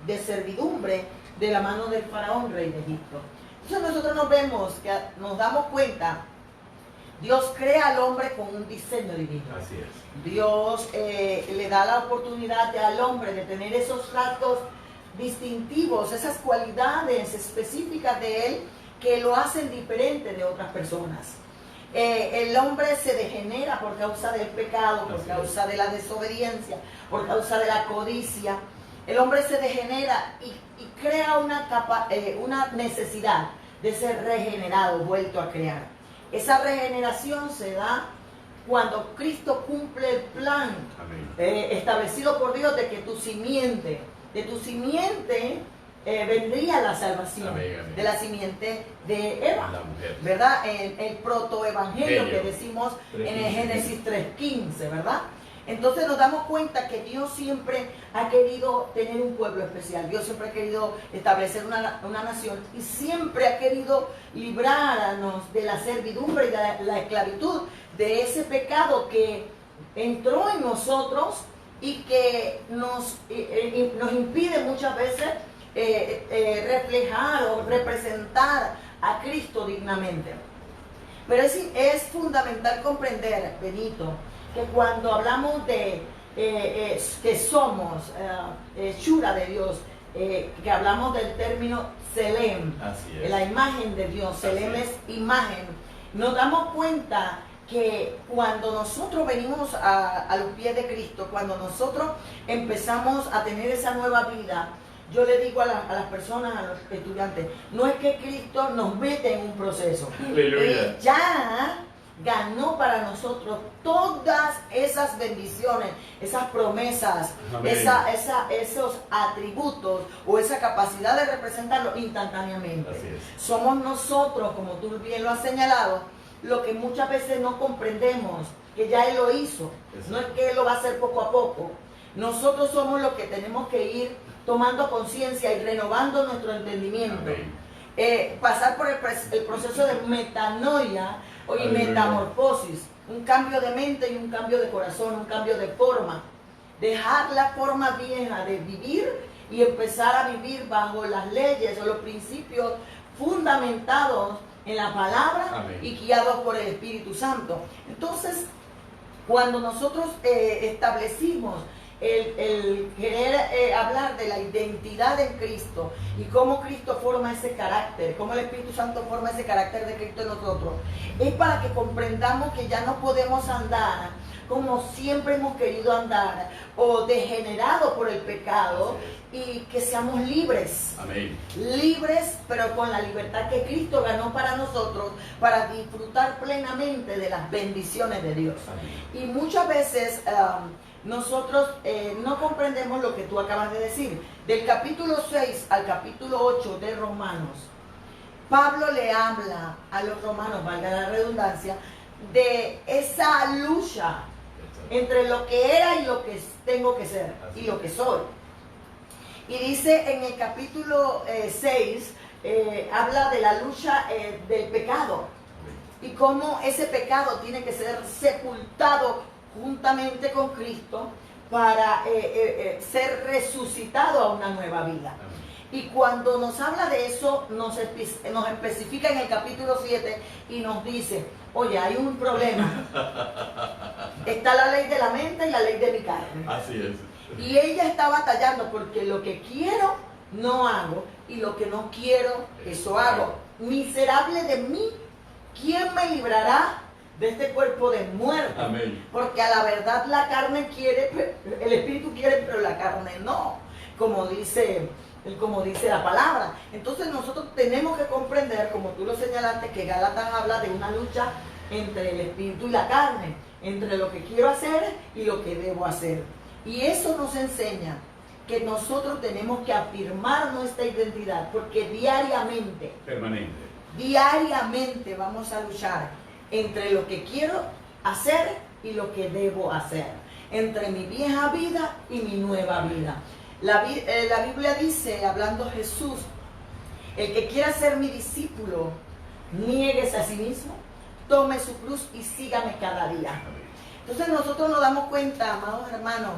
de servidumbre de la mano del faraón, rey de Egipto. Entonces nosotros nos damos cuenta, Dios crea al hombre con un diseño divino. Así es. Dios le da la oportunidad al hombre de tener esos rasgos distintivos, esas cualidades específicas de él que lo hacen diferente de otras personas. El hombre se degenera por causa del pecado, por causa de la desobediencia, por causa de la codicia. El hombre se degenera y crea una necesidad de ser regenerado, vuelto a crear. Esa regeneración se da cuando Cristo cumple el plan establecido por Dios de que de tu simiente vendría la salvación. Amén. De la simiente de Eva, ¿verdad? El protoevangelio que decimos en el Génesis 3:15, ¿verdad? Entonces nos damos cuenta que Dios siempre ha querido tener un pueblo especial. Dios siempre ha querido establecer una nación y siempre ha querido librarnos de la servidumbre y de la esclavitud, de ese pecado que entró en nosotros y que nos impide muchas veces reflejar o representar a Cristo dignamente. Pero es fundamental comprender, Benito, que cuando hablamos de que somos Shura de Dios, que hablamos del término Selem, la imagen de Dios, Selem es imagen, nos damos cuenta que cuando nosotros venimos a los pies de Cristo, cuando nosotros empezamos a tener esa nueva vida, yo le digo a las personas, a los estudiantes, no es que Cristo nos mete en un proceso. Él ya ganó para nosotros todas esas bendiciones, esas promesas, esos atributos o esa capacidad de representarlo instantáneamente. Somos nosotros, como tú bien lo has señalado, lo que muchas veces no comprendemos, que ya Él lo hizo. No es que Él lo va a hacer poco a poco. Nosotros somos los que tenemos que ir tomando conciencia y renovando nuestro entendimiento. Pasar por el proceso de metanoia y metamorfosis, un cambio de mente y un cambio de corazón, un cambio de forma. Dejar la forma vieja de vivir y empezar a vivir bajo las leyes o los principios fundamentados en la palabra y guiados por el Espíritu Santo. Entonces, cuando nosotros establecimos el querer hablar de la identidad en Cristo y cómo Cristo forma ese carácter, cómo el Espíritu Santo forma ese carácter de Cristo en nosotros, es para que comprendamos que ya no podemos andar como siempre hemos querido andar o degenerados por el pecado y que seamos libres. Amén. Libres, pero con la libertad que Cristo ganó para nosotros, para disfrutar plenamente de las bendiciones de Dios. Amén. Y muchas veces nosotros no comprendemos lo que tú acabas de decir. Del capítulo 6 al capítulo 8 de Romanos, Pablo le habla a los romanos, valga la redundancia, de esa lucha entre lo que era y lo que tengo que ser y lo que soy. Y dice en el capítulo 6, habla de la lucha del pecado y cómo ese pecado tiene que ser sepultado juntamente con Cristo para ser resucitado a una nueva vida. Y cuando nos habla de eso, nos especifica en el capítulo 7 y nos dice, oye, hay un problema. Está la ley de la mente y la ley de mi carne. Así es. Y ella está batallando porque lo que quiero no hago y lo que no quiero, eso hago. Miserable de mí, ¿quién me librará de este cuerpo de muerte? Amén. Porque a la verdad la carne quiere, el espíritu quiere, pero la carne no, como dice la palabra. Entonces nosotros tenemos que comprender, como tú lo señalaste, que Gálatas habla de una lucha entre el espíritu y la carne, entre lo que quiero hacer y lo que debo hacer. Y eso nos enseña que nosotros tenemos que afirmar nuestra identidad, porque diariamente vamos a luchar entre lo que quiero hacer y lo que debo hacer, entre mi vieja vida y mi nueva vida. La Biblia dice, hablando Jesús, el que quiera ser mi discípulo, niéguese a sí mismo, tome su cruz y sígame cada día. Entonces nosotros nos damos cuenta, amados hermanos,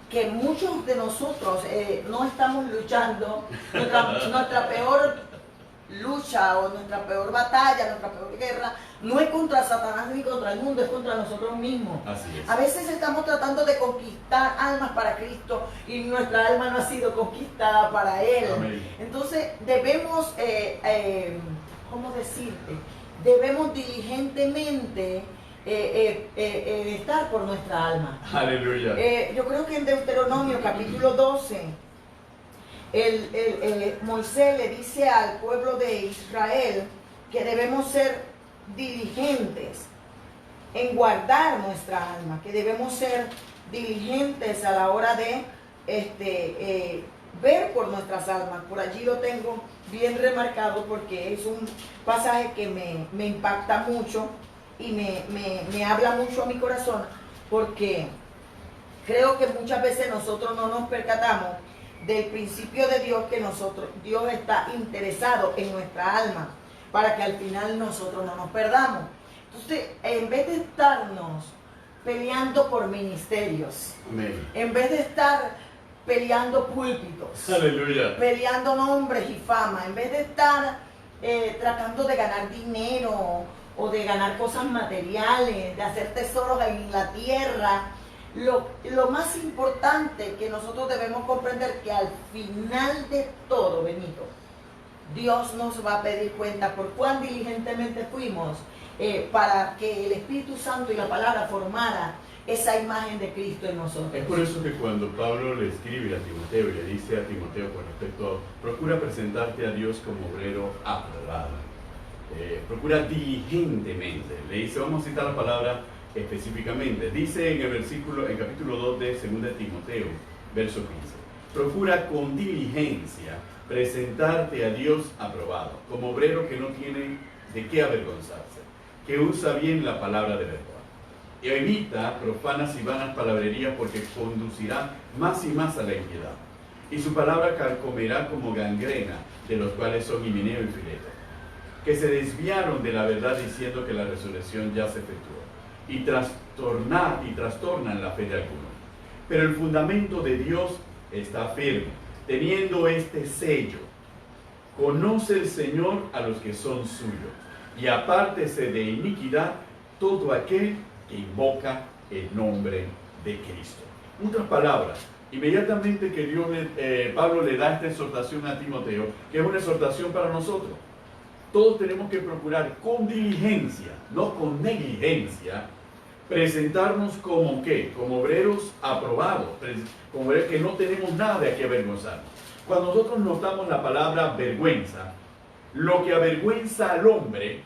que muchos de nosotros no estamos luchando, nuestra peor lucha o nuestra peor batalla, nuestra peor guerra, no es contra Satanás ni contra el mundo, es contra nosotros mismos. Así es. A veces estamos tratando de conquistar almas para Cristo y nuestra alma no ha sido conquistada para Él. Amén. Entonces debemos, ¿cómo decirte? Debemos diligentemente estar por nuestra alma. Aleluya. Yo creo que en Deuteronomio capítulo 12, Moisés le dice al pueblo de Israel que debemos ser diligentes en guardar nuestra alma, que debemos ser diligentes a la hora de ver por nuestras almas. Por allí lo tengo bien remarcado porque es un pasaje que me impacta mucho y me habla mucho a mi corazón, porque creo que muchas veces nosotros no nos percatamos del principio de Dios, que Dios está interesado en nuestra alma, para que al final nosotros no nos perdamos. Entonces, en vez de estarnos peleando por ministerios, Amén. en vez de estar peleando púlpitos, Aleluya. peleando nombres y fama, en vez de estar tratando de ganar dinero o de ganar cosas materiales, de hacer tesoros en la tierra, lo más importante que nosotros debemos comprender, que al final de todo, Benito, Dios nos va a pedir cuenta por cuán diligentemente fuimos para que el Espíritu Santo y la palabra formara esa imagen de Cristo en nosotros. Es por eso que cuando Pablo le escribe a Timoteo y le dice a Timoteo con respecto a procura presentarte a Dios como obrero aprobado, procura diligentemente, le dice, vamos a citar la palabra específicamente, dice en el capítulo 2 de 2 de Timoteo, verso 15, procura con diligencia presentarte a Dios aprobado, como obrero que no tiene de qué avergonzarse, que usa bien la palabra de verdad. Y evita profanas y vanas palabrerías, porque conducirá más y más a la impiedad. Y su palabra carcomerá como gangrena, de los cuales son Himeneo y Fileto, que se desviaron de la verdad diciendo que la resurrección ya se efectuó, y trastornan la fe de algunos. Pero el fundamento de Dios está firme, teniendo este sello: conoce el Señor a los que son suyos, y apártese de iniquidad todo aquel que invoca el nombre de Cristo. En otras palabras, inmediatamente que Pablo le da esta exhortación a Timoteo, que es una exhortación para nosotros, todos tenemos que procurar con diligencia, no con negligencia, presentarnos como ¿qué? Como obreros aprobados, como obreros que no tenemos nada de qué avergonzarnos. Cuando nosotros notamos la palabra vergüenza, lo que avergüenza al hombre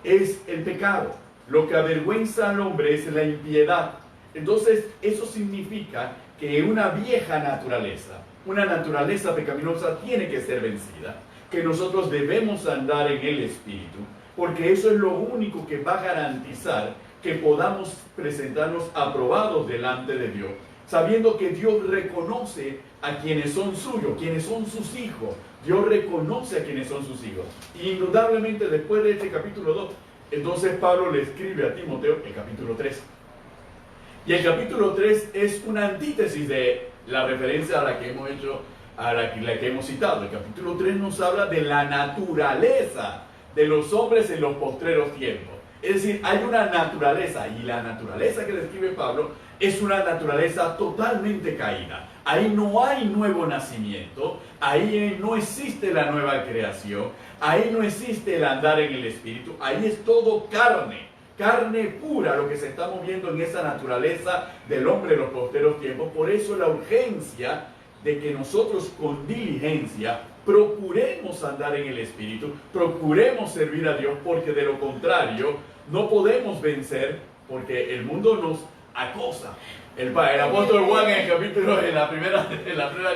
es el pecado. Lo que avergüenza al hombre es la impiedad. Entonces, eso significa que una vieja naturaleza, una naturaleza pecaminosa, tiene que ser vencida, que nosotros debemos andar en el Espíritu, porque eso es lo único que va a garantizar que podamos presentarnos aprobados delante de Dios, sabiendo que Dios reconoce a quienes son suyos, quienes son sus hijos. Dios reconoce a quienes son sus hijos. Y indudablemente, después de este capítulo 2, entonces Pablo le escribe a Timoteo el capítulo 3. Y el capítulo 3 es una antítesis de la referencia a la que hemos hecho, a la que hemos citado. El capítulo 3 nos habla de la naturaleza de los hombres en los postreros tiempos. Es decir, hay una naturaleza, y la naturaleza que describe Pablo es una naturaleza totalmente caída. Ahí no hay nuevo nacimiento, ahí no existe la nueva creación, ahí no existe el andar en el Espíritu, ahí es todo carne, carne pura lo que se está moviendo en esa naturaleza del hombre en los posteros tiempos. Por eso la urgencia de que nosotros con diligencia procuremos andar en el Espíritu, procuremos servir a Dios, porque de lo contrario no podemos vencer, porque el mundo nos acosa. El apóstol Juan en la primera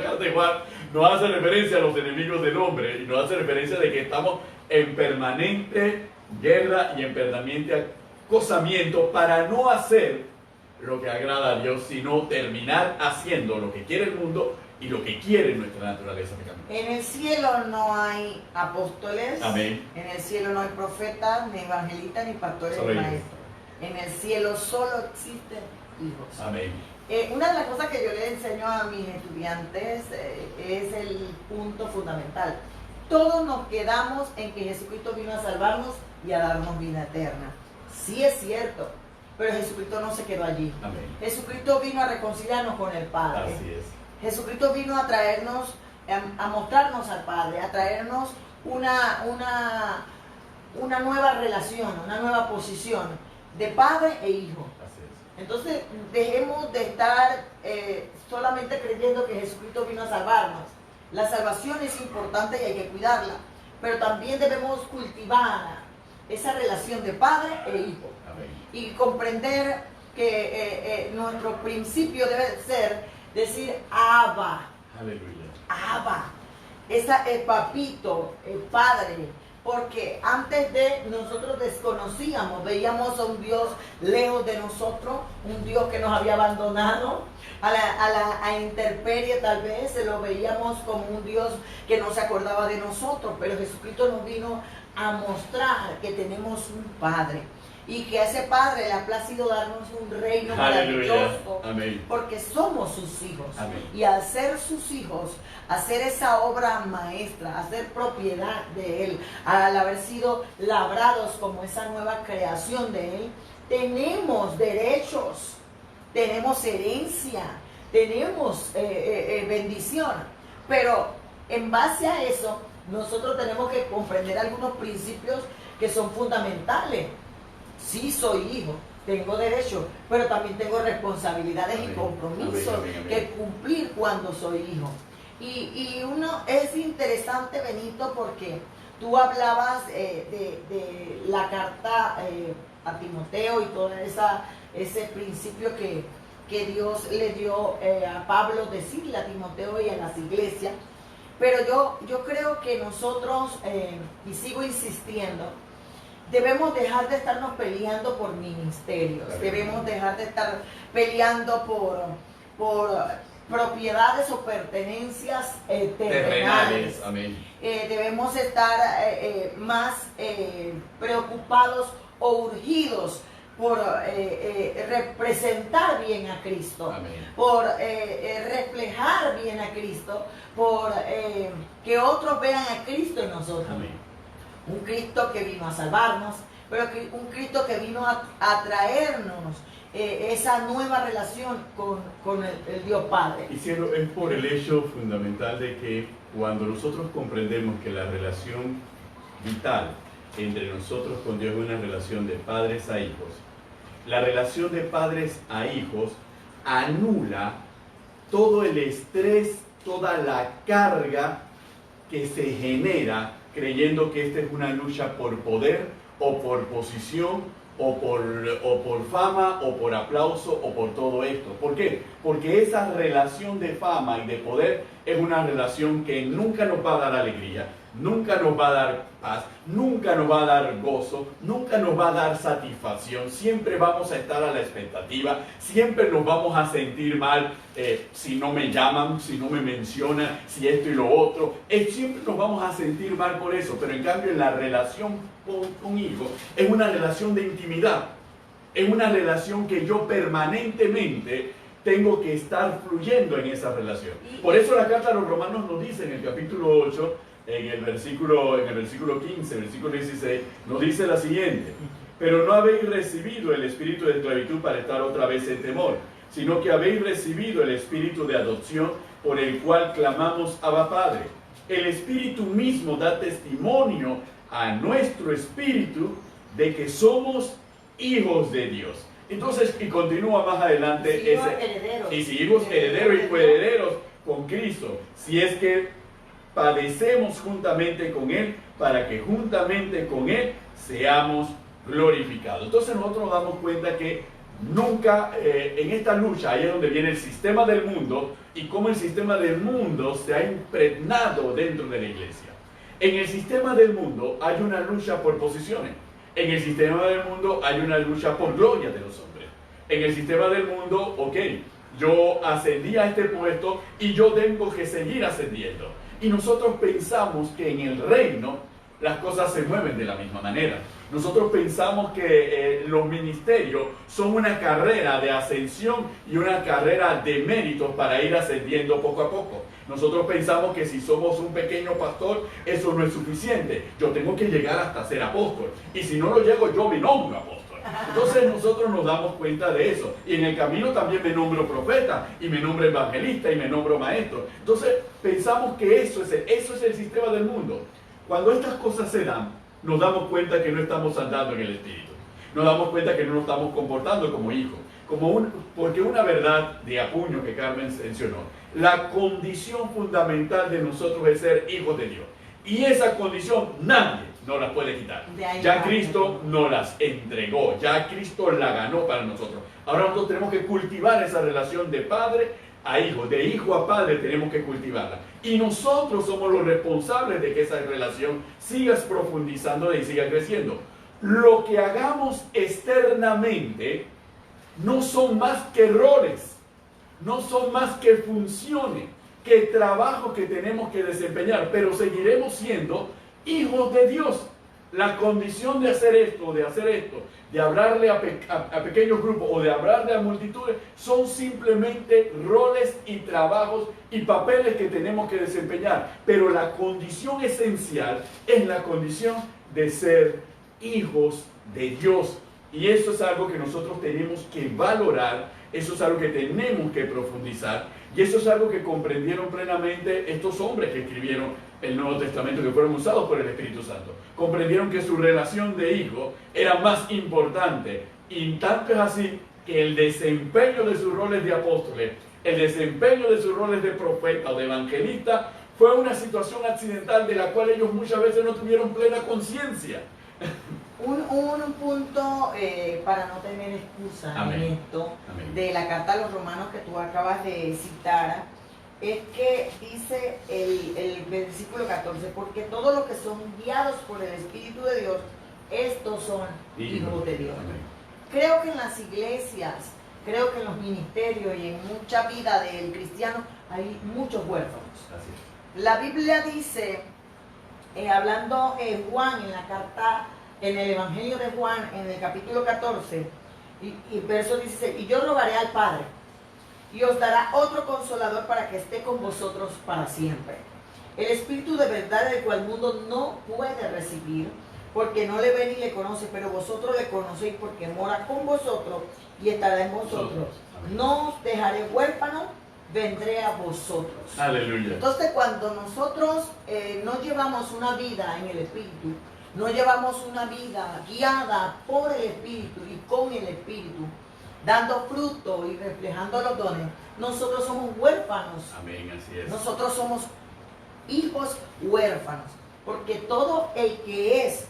carta de Juan nos hace referencia a los enemigos del hombre, y nos hace referencia de que estamos en permanente guerra y en permanente acosamiento para no hacer lo que agrada a Dios, sino terminar haciendo lo que quiere el mundo y lo que quiere nuestra naturaleza pecaminosa. En el cielo no hay apóstoles. Amén. En el cielo no hay profetas, ni evangelistas, ni pastores, Solo ni hijos. maestros. En el cielo solo existen hijos. Amén. Una de las cosas que yo le enseño a mis estudiantes es el punto fundamental. Todos nos quedamos en que Jesucristo vino a salvarnos y a darnos vida eterna. Sí es cierto, pero Jesucristo no se quedó allí. Amén. Jesucristo vino a reconciliarnos con el Padre. Así es. Jesucristo vino a traernos, a mostrarnos al Padre, a traernos una nueva relación, una nueva posición de Padre e Hijo. Así es. Entonces, dejemos de estar solamente creyendo que Jesucristo vino a salvarnos. La salvación es importante y hay que cuidarla, pero también debemos cultivar esa relación de Padre e Hijo. Amén. Y comprender que nuestro principio debe ser decir Abba, Aleluya. Abba. El papito, el Padre, Porque antes de nosotros desconocíamos, veíamos a un Dios lejos de nosotros, un Dios que nos había abandonado, a intemperie tal vez, se lo veíamos como un Dios que no se acordaba de nosotros, pero Jesucristo nos vino a mostrar que tenemos un Padre y que a ese Padre le ha placido darnos un reino maravilloso, amén, porque somos sus hijos. Amén. Y al ser sus hijos, hacer esa obra maestra, hacer propiedad de Él, al haber sido labrados como esa nueva creación de Él, tenemos derechos, tenemos herencia, tenemos bendición. Pero en base a eso, nosotros tenemos que comprender algunos principios que son fundamentales. Sí, soy hijo, tengo derechos, pero también tengo responsabilidades y compromisos que cumplir cuando soy hijo. Y uno es interesante, Benito, porque tú hablabas de la carta a Timoteo y todo ese principio que Dios le dio a Pablo decirle a Timoteo y a las iglesias. Pero yo creo que nosotros, y sigo insistiendo, debemos dejar de estarnos peleando por ministerios, debemos dejar de estar peleando por propiedades o pertenencias terrenales. Amén. Debemos estar más preocupados o urgidos por representar bien a Cristo, Amén. por reflejar bien a Cristo, por que otros vean a Cristo en nosotros. Amén. Un Cristo que vino a salvarnos, pero un Cristo que vino a traernos esa nueva relación con el Dios Padre. Y cielo, es por el hecho fundamental de que cuando nosotros comprendemos que la relación vital entre nosotros con Dios es una relación de padres a hijos, la relación de padres a hijos anula todo el estrés, toda la carga que se genera creyendo que esta es una lucha por poder o por posición o por fama o por aplauso o por todo esto. ¿Por qué? Porque esa relación de fama y de poder es una relación que nunca nos va a dar alegría, nunca nos va a dar paz, nunca nos va a dar gozo, nunca nos va a dar satisfacción. Siempre vamos a estar a la expectativa, siempre nos vamos a sentir mal si no me llaman, si no me mencionan, si esto y lo otro. Siempre nos vamos a sentir mal por eso, pero en cambio en la relación con hijo es una relación de intimidad, es una relación que yo permanentemente tengo que estar fluyendo en esa relación. Por eso la carta a los Romanos nos dice en el capítulo 8, en el versículo 15, versículo 16, nos dice la siguiente: pero no habéis recibido el espíritu de esclavitud para estar otra vez en temor, sino que habéis recibido el espíritu de adopción por el cual clamamos Abba Padre. El espíritu mismo da testimonio a nuestro espíritu de que somos hijos de Dios. Entonces, y continúa más adelante, y si hijos herederos y coherederos con Cristo, si es que padecemos juntamente con Él, para que juntamente con Él seamos glorificados. Entonces nosotros nos damos cuenta que nunca en esta lucha, ahí es donde viene el sistema del mundo y cómo el sistema del mundo se ha impregnado dentro de la iglesia. En el sistema del mundo hay una lucha por posiciones. En el sistema del mundo hay una lucha por gloria de los hombres. En el sistema del mundo, ok, yo ascendí a este puesto y yo tengo que seguir ascendiendo. Y nosotros pensamos que en el reino las cosas se mueven de la misma manera. Nosotros pensamos que los ministerios son una carrera de ascensión y una carrera de méritos para ir ascendiendo poco a poco. Nosotros pensamos que si somos un pequeño pastor, eso no es suficiente. Yo tengo que llegar hasta ser apóstol. Y si no lo llego, yo me nombro apóstol. Entonces nosotros nos damos cuenta de eso. Y en el camino también me nombro profeta, y me nombro evangelista, y me nombro maestro. Entonces pensamos que eso es el sistema del mundo. Cuando estas cosas se dan, nos damos cuenta que no estamos andando en el Espíritu. Nos damos cuenta que no nos estamos comportando como hijos. Porque una verdad de apuño que Carmen mencionó, la condición fundamental de nosotros es ser hijos de Dios. Y esa condición nadie nos la puede quitar. Ya Cristo nos las entregó, ya Cristo la ganó para nosotros. Ahora nosotros tenemos que cultivar esa relación de padre a hijo, de hijo a padre tenemos que cultivarla. Y nosotros somos los responsables de que esa relación siga profundizando y siga creciendo. Lo que hagamos externamente no son más que roles, no son más que funciones, que trabajos que tenemos que desempeñar, pero seguiremos siendo hijos de Dios. La condición de hacer esto, de hablarle a pequeños grupos o de hablarle a multitudes, son simplemente roles y trabajos y papeles que tenemos que desempeñar. Pero la condición esencial es la condición de ser hijos de Dios. Y eso es algo que nosotros tenemos que valorar, eso es algo que tenemos que profundizar, y eso es algo que comprendieron plenamente estos hombres que escribieron el Nuevo Testamento, que fueron usados por el Espíritu Santo. Comprendieron que su relación de hijo era más importante, y tanto es así que el desempeño de sus roles de apóstoles, el desempeño de sus roles de profeta o de evangelista, fue una situación accidental de la cual ellos muchas veces no tuvieron plena conciencia. Un punto para no tener excusa Amén. en esto, Amén. de la carta a los romanos que tú acabas de citar, es que dice el versículo 14, porque todos los que son guiados por el Espíritu de Dios, estos son hijos de Dios. Amén. Creo que en las iglesias, creo que en los ministerios y en mucha vida del cristiano hay muchos huérfanos. Así es. La Biblia dice, hablando en Juan, en la carta, en el Evangelio de Juan, en el capítulo 14, y verso 16, y yo rogaré al Padre, y os dará otro consolador para que esté con vosotros para siempre. El Espíritu de verdad, el cual el mundo no puede recibir, porque no le ve ni le conoce, pero vosotros le conocéis porque mora con vosotros y estará en vosotros. Amén. No os dejaré huérfano, vendré a vosotros. Aleluya. Entonces, cuando nosotros no llevamos una vida en el Espíritu, no llevamos una vida guiada por el Espíritu y con el Espíritu, dando fruto y reflejando los dones, nosotros somos huérfanos. Amén, así es. Nosotros somos hijos huérfanos, porque todo el que es,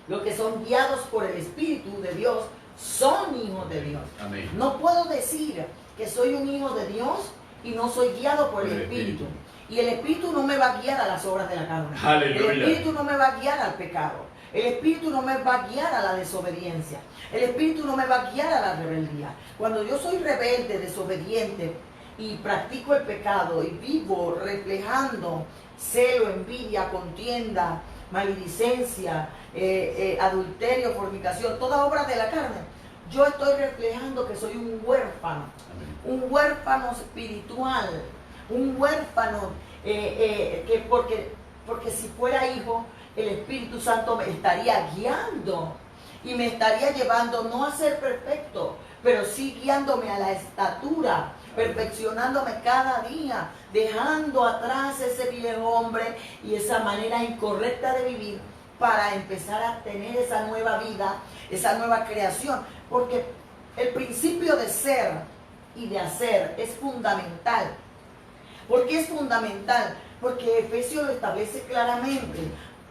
los que son guiados por el Espíritu de Dios, son hijos de Dios. Amén. No puedo decir que soy un hijo de Dios y no soy guiado por el Espíritu. Y el Espíritu no me va a guiar a las obras de la carne. Aleluya. El Espíritu no me va a guiar al pecado. El Espíritu no me va a guiar a la desobediencia. El Espíritu no me va a guiar a la rebeldía. Cuando yo soy rebelde, desobediente y practico el pecado y vivo reflejando celo, envidia, contienda, maledicencia, adulterio, fornicación, toda obra de la carne, yo estoy reflejando que soy un huérfano. Amén. Un huérfano espiritual, un huérfano que porque si fuera hijo, el Espíritu Santo me estaría guiando y me estaría llevando no a ser perfecto, pero sí guiándome a la estatura, perfeccionándome cada día, dejando atrás ese viejo hombre y esa manera incorrecta de vivir para empezar a tener esa nueva vida, esa nueva creación, porque el principio de ser y de hacer es fundamental. ¿Por qué es fundamental? Porque Efesios lo establece claramente.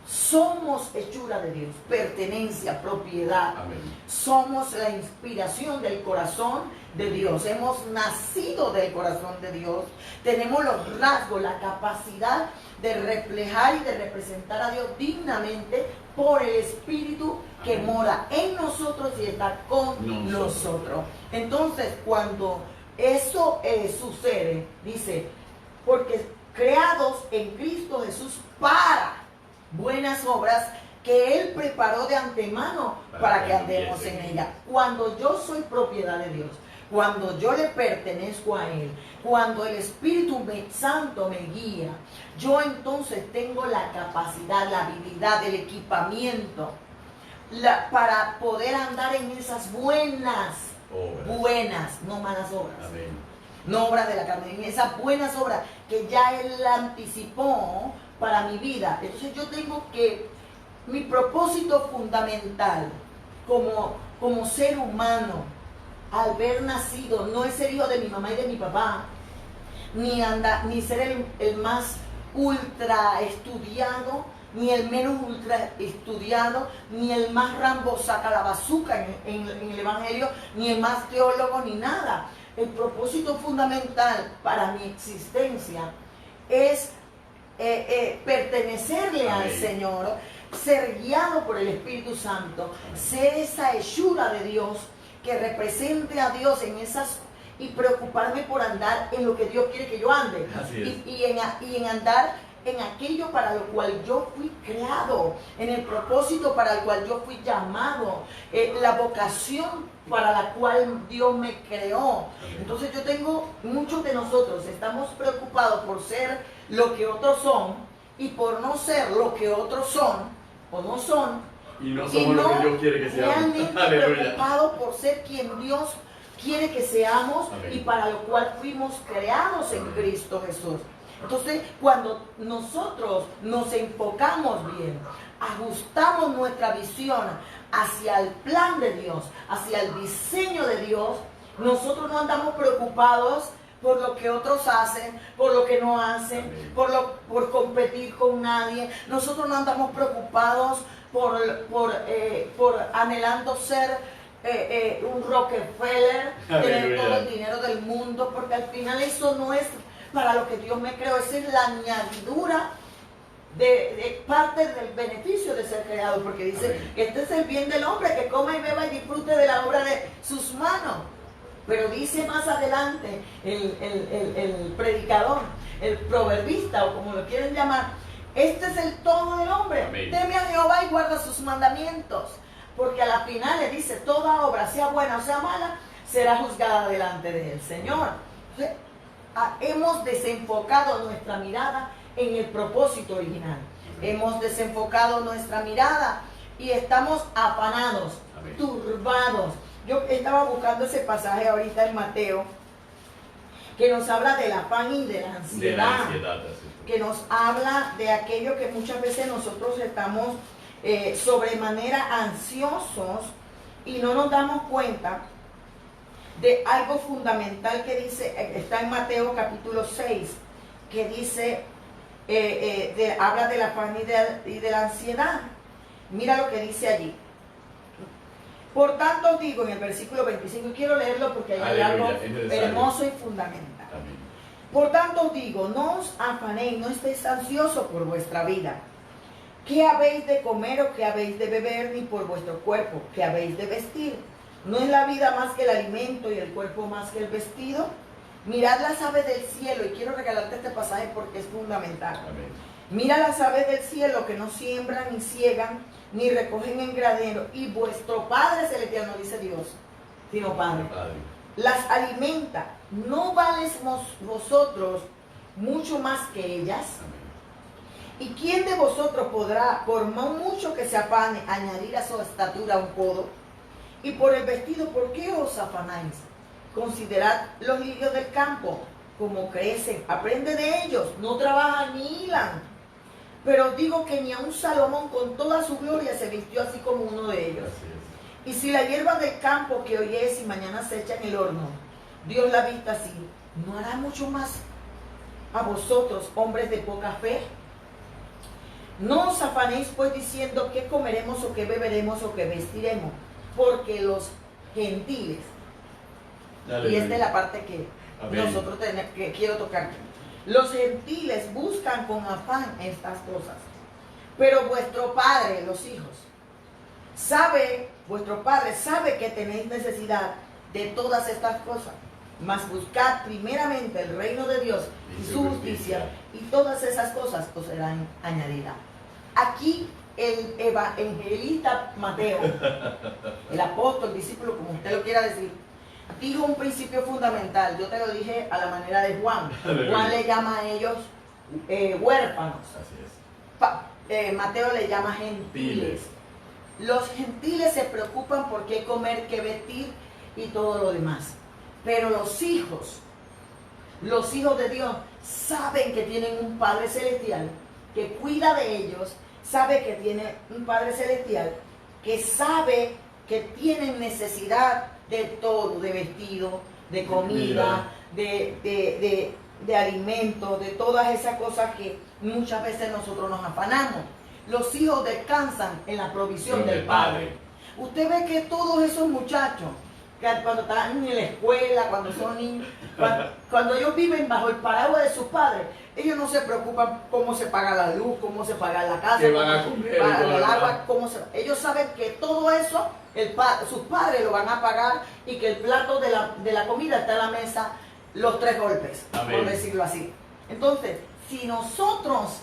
Somos hechura de Dios, pertenencia, propiedad. Amén. Somos la inspiración del corazón de Dios. Hemos nacido del corazón de Dios. Tenemos los rasgos, la capacidad de reflejar y de representar a Dios dignamente por el Espíritu que Amén. mora en nosotros y está con nosotros. Entonces, cuando eso sucede, dice, porque creados en Cristo Jesús para buenas obras que Él preparó de antemano para que andemos en ella. Cuando yo soy propiedad de Dios, cuando yo le pertenezco a Él, cuando el Espíritu Santo me guía, yo entonces tengo la capacidad, la habilidad, el equipamiento para poder andar en esas buenas, no malas obras. Amén. No obras de la carne, en esas buenas obras que ya Él anticipó para mi vida. Entonces yo tengo que, mi propósito fundamental como ser humano, al haber nacido, no es ser hijo de mi mamá y de mi papá, ni ser el más ultra estudiado, ni el menos ultra estudiado, ni el más Rambo saca la bazuca en el Evangelio, ni el más teólogo, ni nada. el propósito fundamental para mi existencia es pertenecerle al Señor, ser guiado por el Espíritu Santo, ser esa hechura de Dios que represente a Dios en esas y preocuparme por andar en lo que Dios quiere que yo ande y en andar en aquello para lo cual yo fui creado, en el propósito para el cual yo fui llamado, la vocación para la cual Dios me creó. Entonces yo tengo, muchos de nosotros estamos preocupados por ser lo que otros son y por no ser lo que otros son o no son. Y no somos lo que Dios quiere que seamos. Realmente preocupados por ser quien Dios quiere que seamos. Amén. Y para lo cual fuimos creados en Cristo Jesús. Entonces, cuando nosotros nos enfocamos bien, ajustamos nuestra visión hacia el plan de Dios, hacia el diseño de Dios, nosotros no andamos preocupados por lo que otros hacen, por lo que no hacen, por competir con nadie. Nosotros no andamos preocupados por anhelando ser un Rockefeller, tener todo el dinero del mundo, porque al final eso no es para lo que Dios me creó. Esa es la añadidura de parte del beneficio de ser creado, porque dice que este es el bien del hombre, que coma y beba y disfrute de la obra de sus manos. Pero dice más adelante el predicador, el proverbista, o como lo quieren llamar, este es el todo del hombre. Amén. Teme a Jehová y guarda sus mandamientos, porque a la final le dice, toda obra, sea buena o sea mala, será juzgada delante del Señor. Entonces, hemos desenfocado nuestra mirada en el propósito original. Hemos desenfocado nuestra mirada y estamos afanados, turbados. Yo estaba buscando ese pasaje ahorita en Mateo, que nos habla del afán y de la ansiedad, que nos habla de aquello que muchas veces nosotros estamos sobremanera ansiosos y no nos damos cuenta de algo fundamental que dice, está en Mateo capítulo 6, que dice, habla del afán y de la ansiedad. Mira lo que dice allí. Por tanto os digo, en el versículo 25, y quiero leerlo porque hay algo hermoso y fundamental. Amén. Por tanto os digo, no os afanéis, no estéis ansiosos por vuestra vida, qué habéis de comer o qué habéis de beber, ni por vuestro cuerpo, qué habéis de vestir. ¿No es la vida más que el alimento y el cuerpo más que el vestido? Mirad las aves del cielo, y quiero regalarte este pasaje porque es fundamental. Amén. Mira las aves del cielo, que no siembran ni ciegan, ni recogen en granero, y vuestro Padre Celestial, no dice Dios, sino Padre, las alimenta. ¿No vales vosotros mucho más que ellas? Amén. ¿Y quién de vosotros podrá, por mucho que se afane, añadir a su estatura un codo? Y por el vestido, ¿por qué os afanáis? Considerad los lirios del campo, como crecen, aprende de ellos, no trabajan ni hilan. Pero os digo que ni aun Salomón con toda su gloria se vistió así como uno de ellos. Y si la hierba del campo que hoy es y mañana se echa en el horno, Dios la vista así, ¿no hará mucho más a vosotros, hombres de poca fe? No os afanéis pues diciendo qué comeremos o qué beberemos o qué vestiremos, porque los gentiles, y esta es la parte que nosotros que quiero tocar, los gentiles buscan con afán estas cosas, pero vuestro Padre, los hijos, vuestro Padre sabe que tenéis necesidad de todas estas cosas, mas buscad primeramente el reino de Dios y su justicia, y todas esas cosas os serán añadidas. Aquí el evangelista Mateo, el apóstol, el discípulo, como usted lo quiera decir, dijo un principio fundamental. Yo te lo dije a la manera de Juan. Juan le llama a ellos huérfanos. Así es. Mateo le llama gentiles. Los gentiles se preocupan por qué comer, qué vestir y todo lo demás. Pero los hijos de Dios saben que tienen un Padre Celestial que cuida de ellos, sabe que tiene un Padre Celestial que sabe que tienen necesidad de todo, de vestido, de comida, de alimento, de todas esas cosas que muchas veces nosotros nos afanamos. Los hijos descansan en la provisión del Padre. Usted ve que todos esos muchachos cuando están en la escuela, cuando son niños, cuando ellos viven bajo el paraguas de sus padres, ellos no se preocupan cómo se paga la luz, cómo se paga la casa, ¿Qué van a comer? paga el agua, ellos saben que todo eso sus padres lo van a pagar y que el plato de la comida está en la mesa los 3 golpes, Amén. por decirlo así. Entonces, si nosotros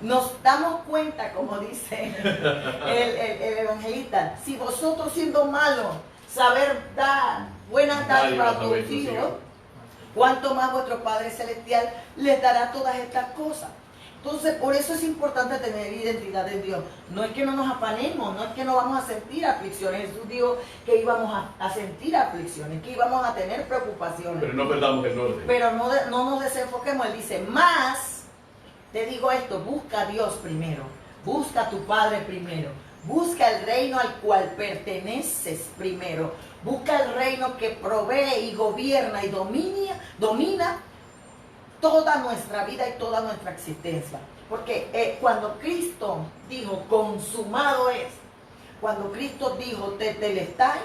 nos damos cuenta, como dice el evangelista, si vosotros siendo malos, saber dar buenas dádivas a tus hijos, cuánto más vuestro Padre Celestial les dará todas estas cosas. Entonces, por eso es importante tener identidad en Dios. No es que no nos afanemos, no es que no vamos a sentir aflicciones. Jesús dijo que íbamos a sentir aflicciones, que íbamos a tener preocupaciones. Pero no perdamos el norte. Pero no nos desenfoquemos. Él dice, más, te digo esto, busca a Dios primero, busca a tu Padre primero, busca el reino al cual perteneces primero, busca el reino que provee y gobierna y domina toda nuestra vida y toda nuestra existencia. Porque cuando Cristo dijo, consumado es, cuando Cristo dijo, tetelestai,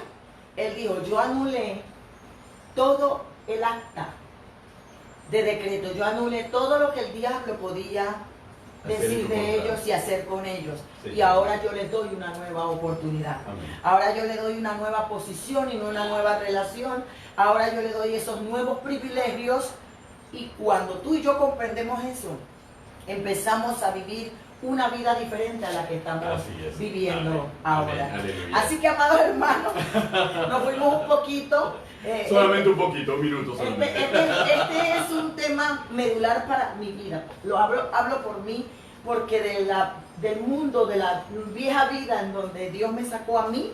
Él dijo, yo anulé todo el acta de decreto, yo anulé todo lo que el diablo podía decir de ellos y hacer con ellos. Sí. Y ahora yo les doy una nueva oportunidad. Amén. Ahora yo le doy una nueva posición y una nueva relación. Ahora yo le doy esos nuevos privilegios. Y cuando tú y yo comprendemos eso, empezamos a vivir una vida diferente a la que estamos viviendo ahora. Amén. Así que, amados hermanos, nos fuimos un poquito. Solamente un poquito, un minuto solamente. Este es un tema medular para mi vida. Lo hablo por mí, porque del mundo, de la vieja vida en donde Dios me sacó a mí,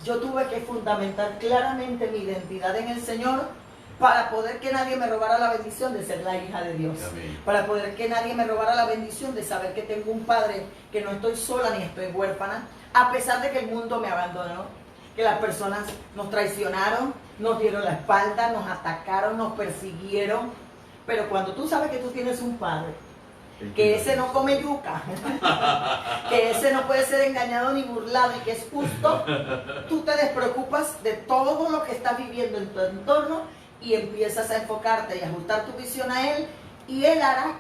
yo tuve que fundamentar claramente mi identidad en el Señor, para poder que nadie me robara la bendición de ser la hija de Dios. Amén. Para poder que nadie me robara la bendición de saber que tengo un Padre, que no estoy sola ni estoy huérfana, a pesar de que el mundo me abandonó, que las personas nos traicionaron, nos dieron la espalda, nos atacaron, nos persiguieron. Pero cuando tú sabes que tú tienes un Padre, que ese no come yuca, que ese no puede ser engañado ni burlado y que es justo, tú te despreocupas de todo lo que estás viviendo en tu entorno y empiezas a enfocarte y ajustar tu visión a Él, y Él hará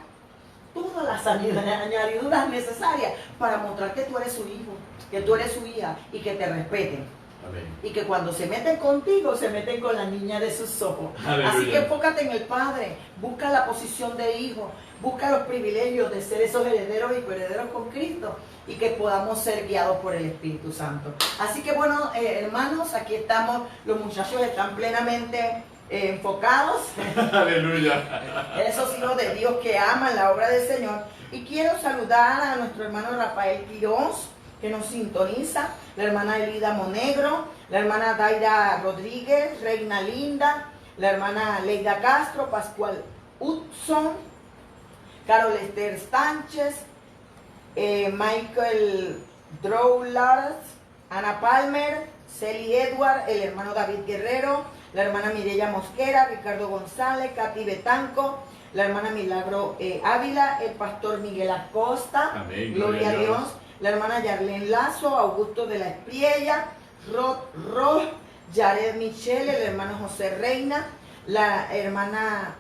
todas las añadiduras necesarias para mostrar que tú eres su hijo, que tú eres su hija y que te respeten. Amén. Y que cuando se meten contigo, se meten con la niña de sus ojos. Aleluya. Así que enfócate en el Padre, busca la posición de hijo, busca los privilegios de ser esos herederos y coherederos con Cristo, y que podamos ser guiados por el Espíritu Santo. Así que bueno, hermanos, aquí estamos, los muchachos están plenamente enfocados. Aleluya. Esos hijos de Dios que aman la obra del Señor. Y quiero saludar a nuestro hermano Rafael Quiroz, que nos sintoniza, la hermana Elida Monegro, la hermana Daira Rodríguez, Reina Linda, la hermana Leida Castro, Pascual Hudson, Carol Esther Sánchez, Michael Drowlard, Ana Palmer, Celi Edward, el hermano David Guerrero, la hermana Mireya Mosquera, Ricardo González, Katy Betanco, la hermana Milagro Ávila, el pastor Miguel Acosta, Amén, gloria a Dios, la hermana Yarlene Lazo, Augusto de la Espriella, Rod, Jared Michelle, el hermano José Reina, la hermana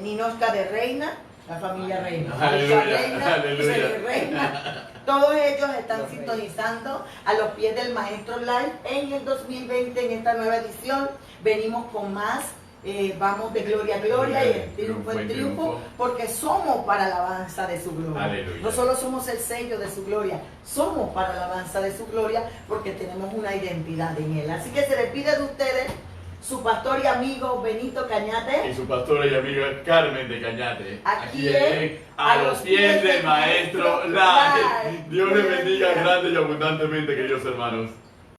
Ninosca de Reina, la familia Reina, Aleluya, Reina, aleluya. Reina. Todos ellos están sintonizando a los pies del Maestro Live en el 2020, en esta nueva edición. Venimos con más, vamos de gloria a gloria y de triunfo en triunfo, porque somos para la alabanza de su gloria. Aleluya. No solo somos el sello de su gloria, somos para la alabanza de su gloria, porque tenemos una identidad en Él. Así que se despide de ustedes su pastor y amigo Benito Cañate Y su pastora y amiga Carmen de Cañate. Aquí en A los pies del Maestro Live. Dios les bendiga grande y abundantemente, queridos hermanos.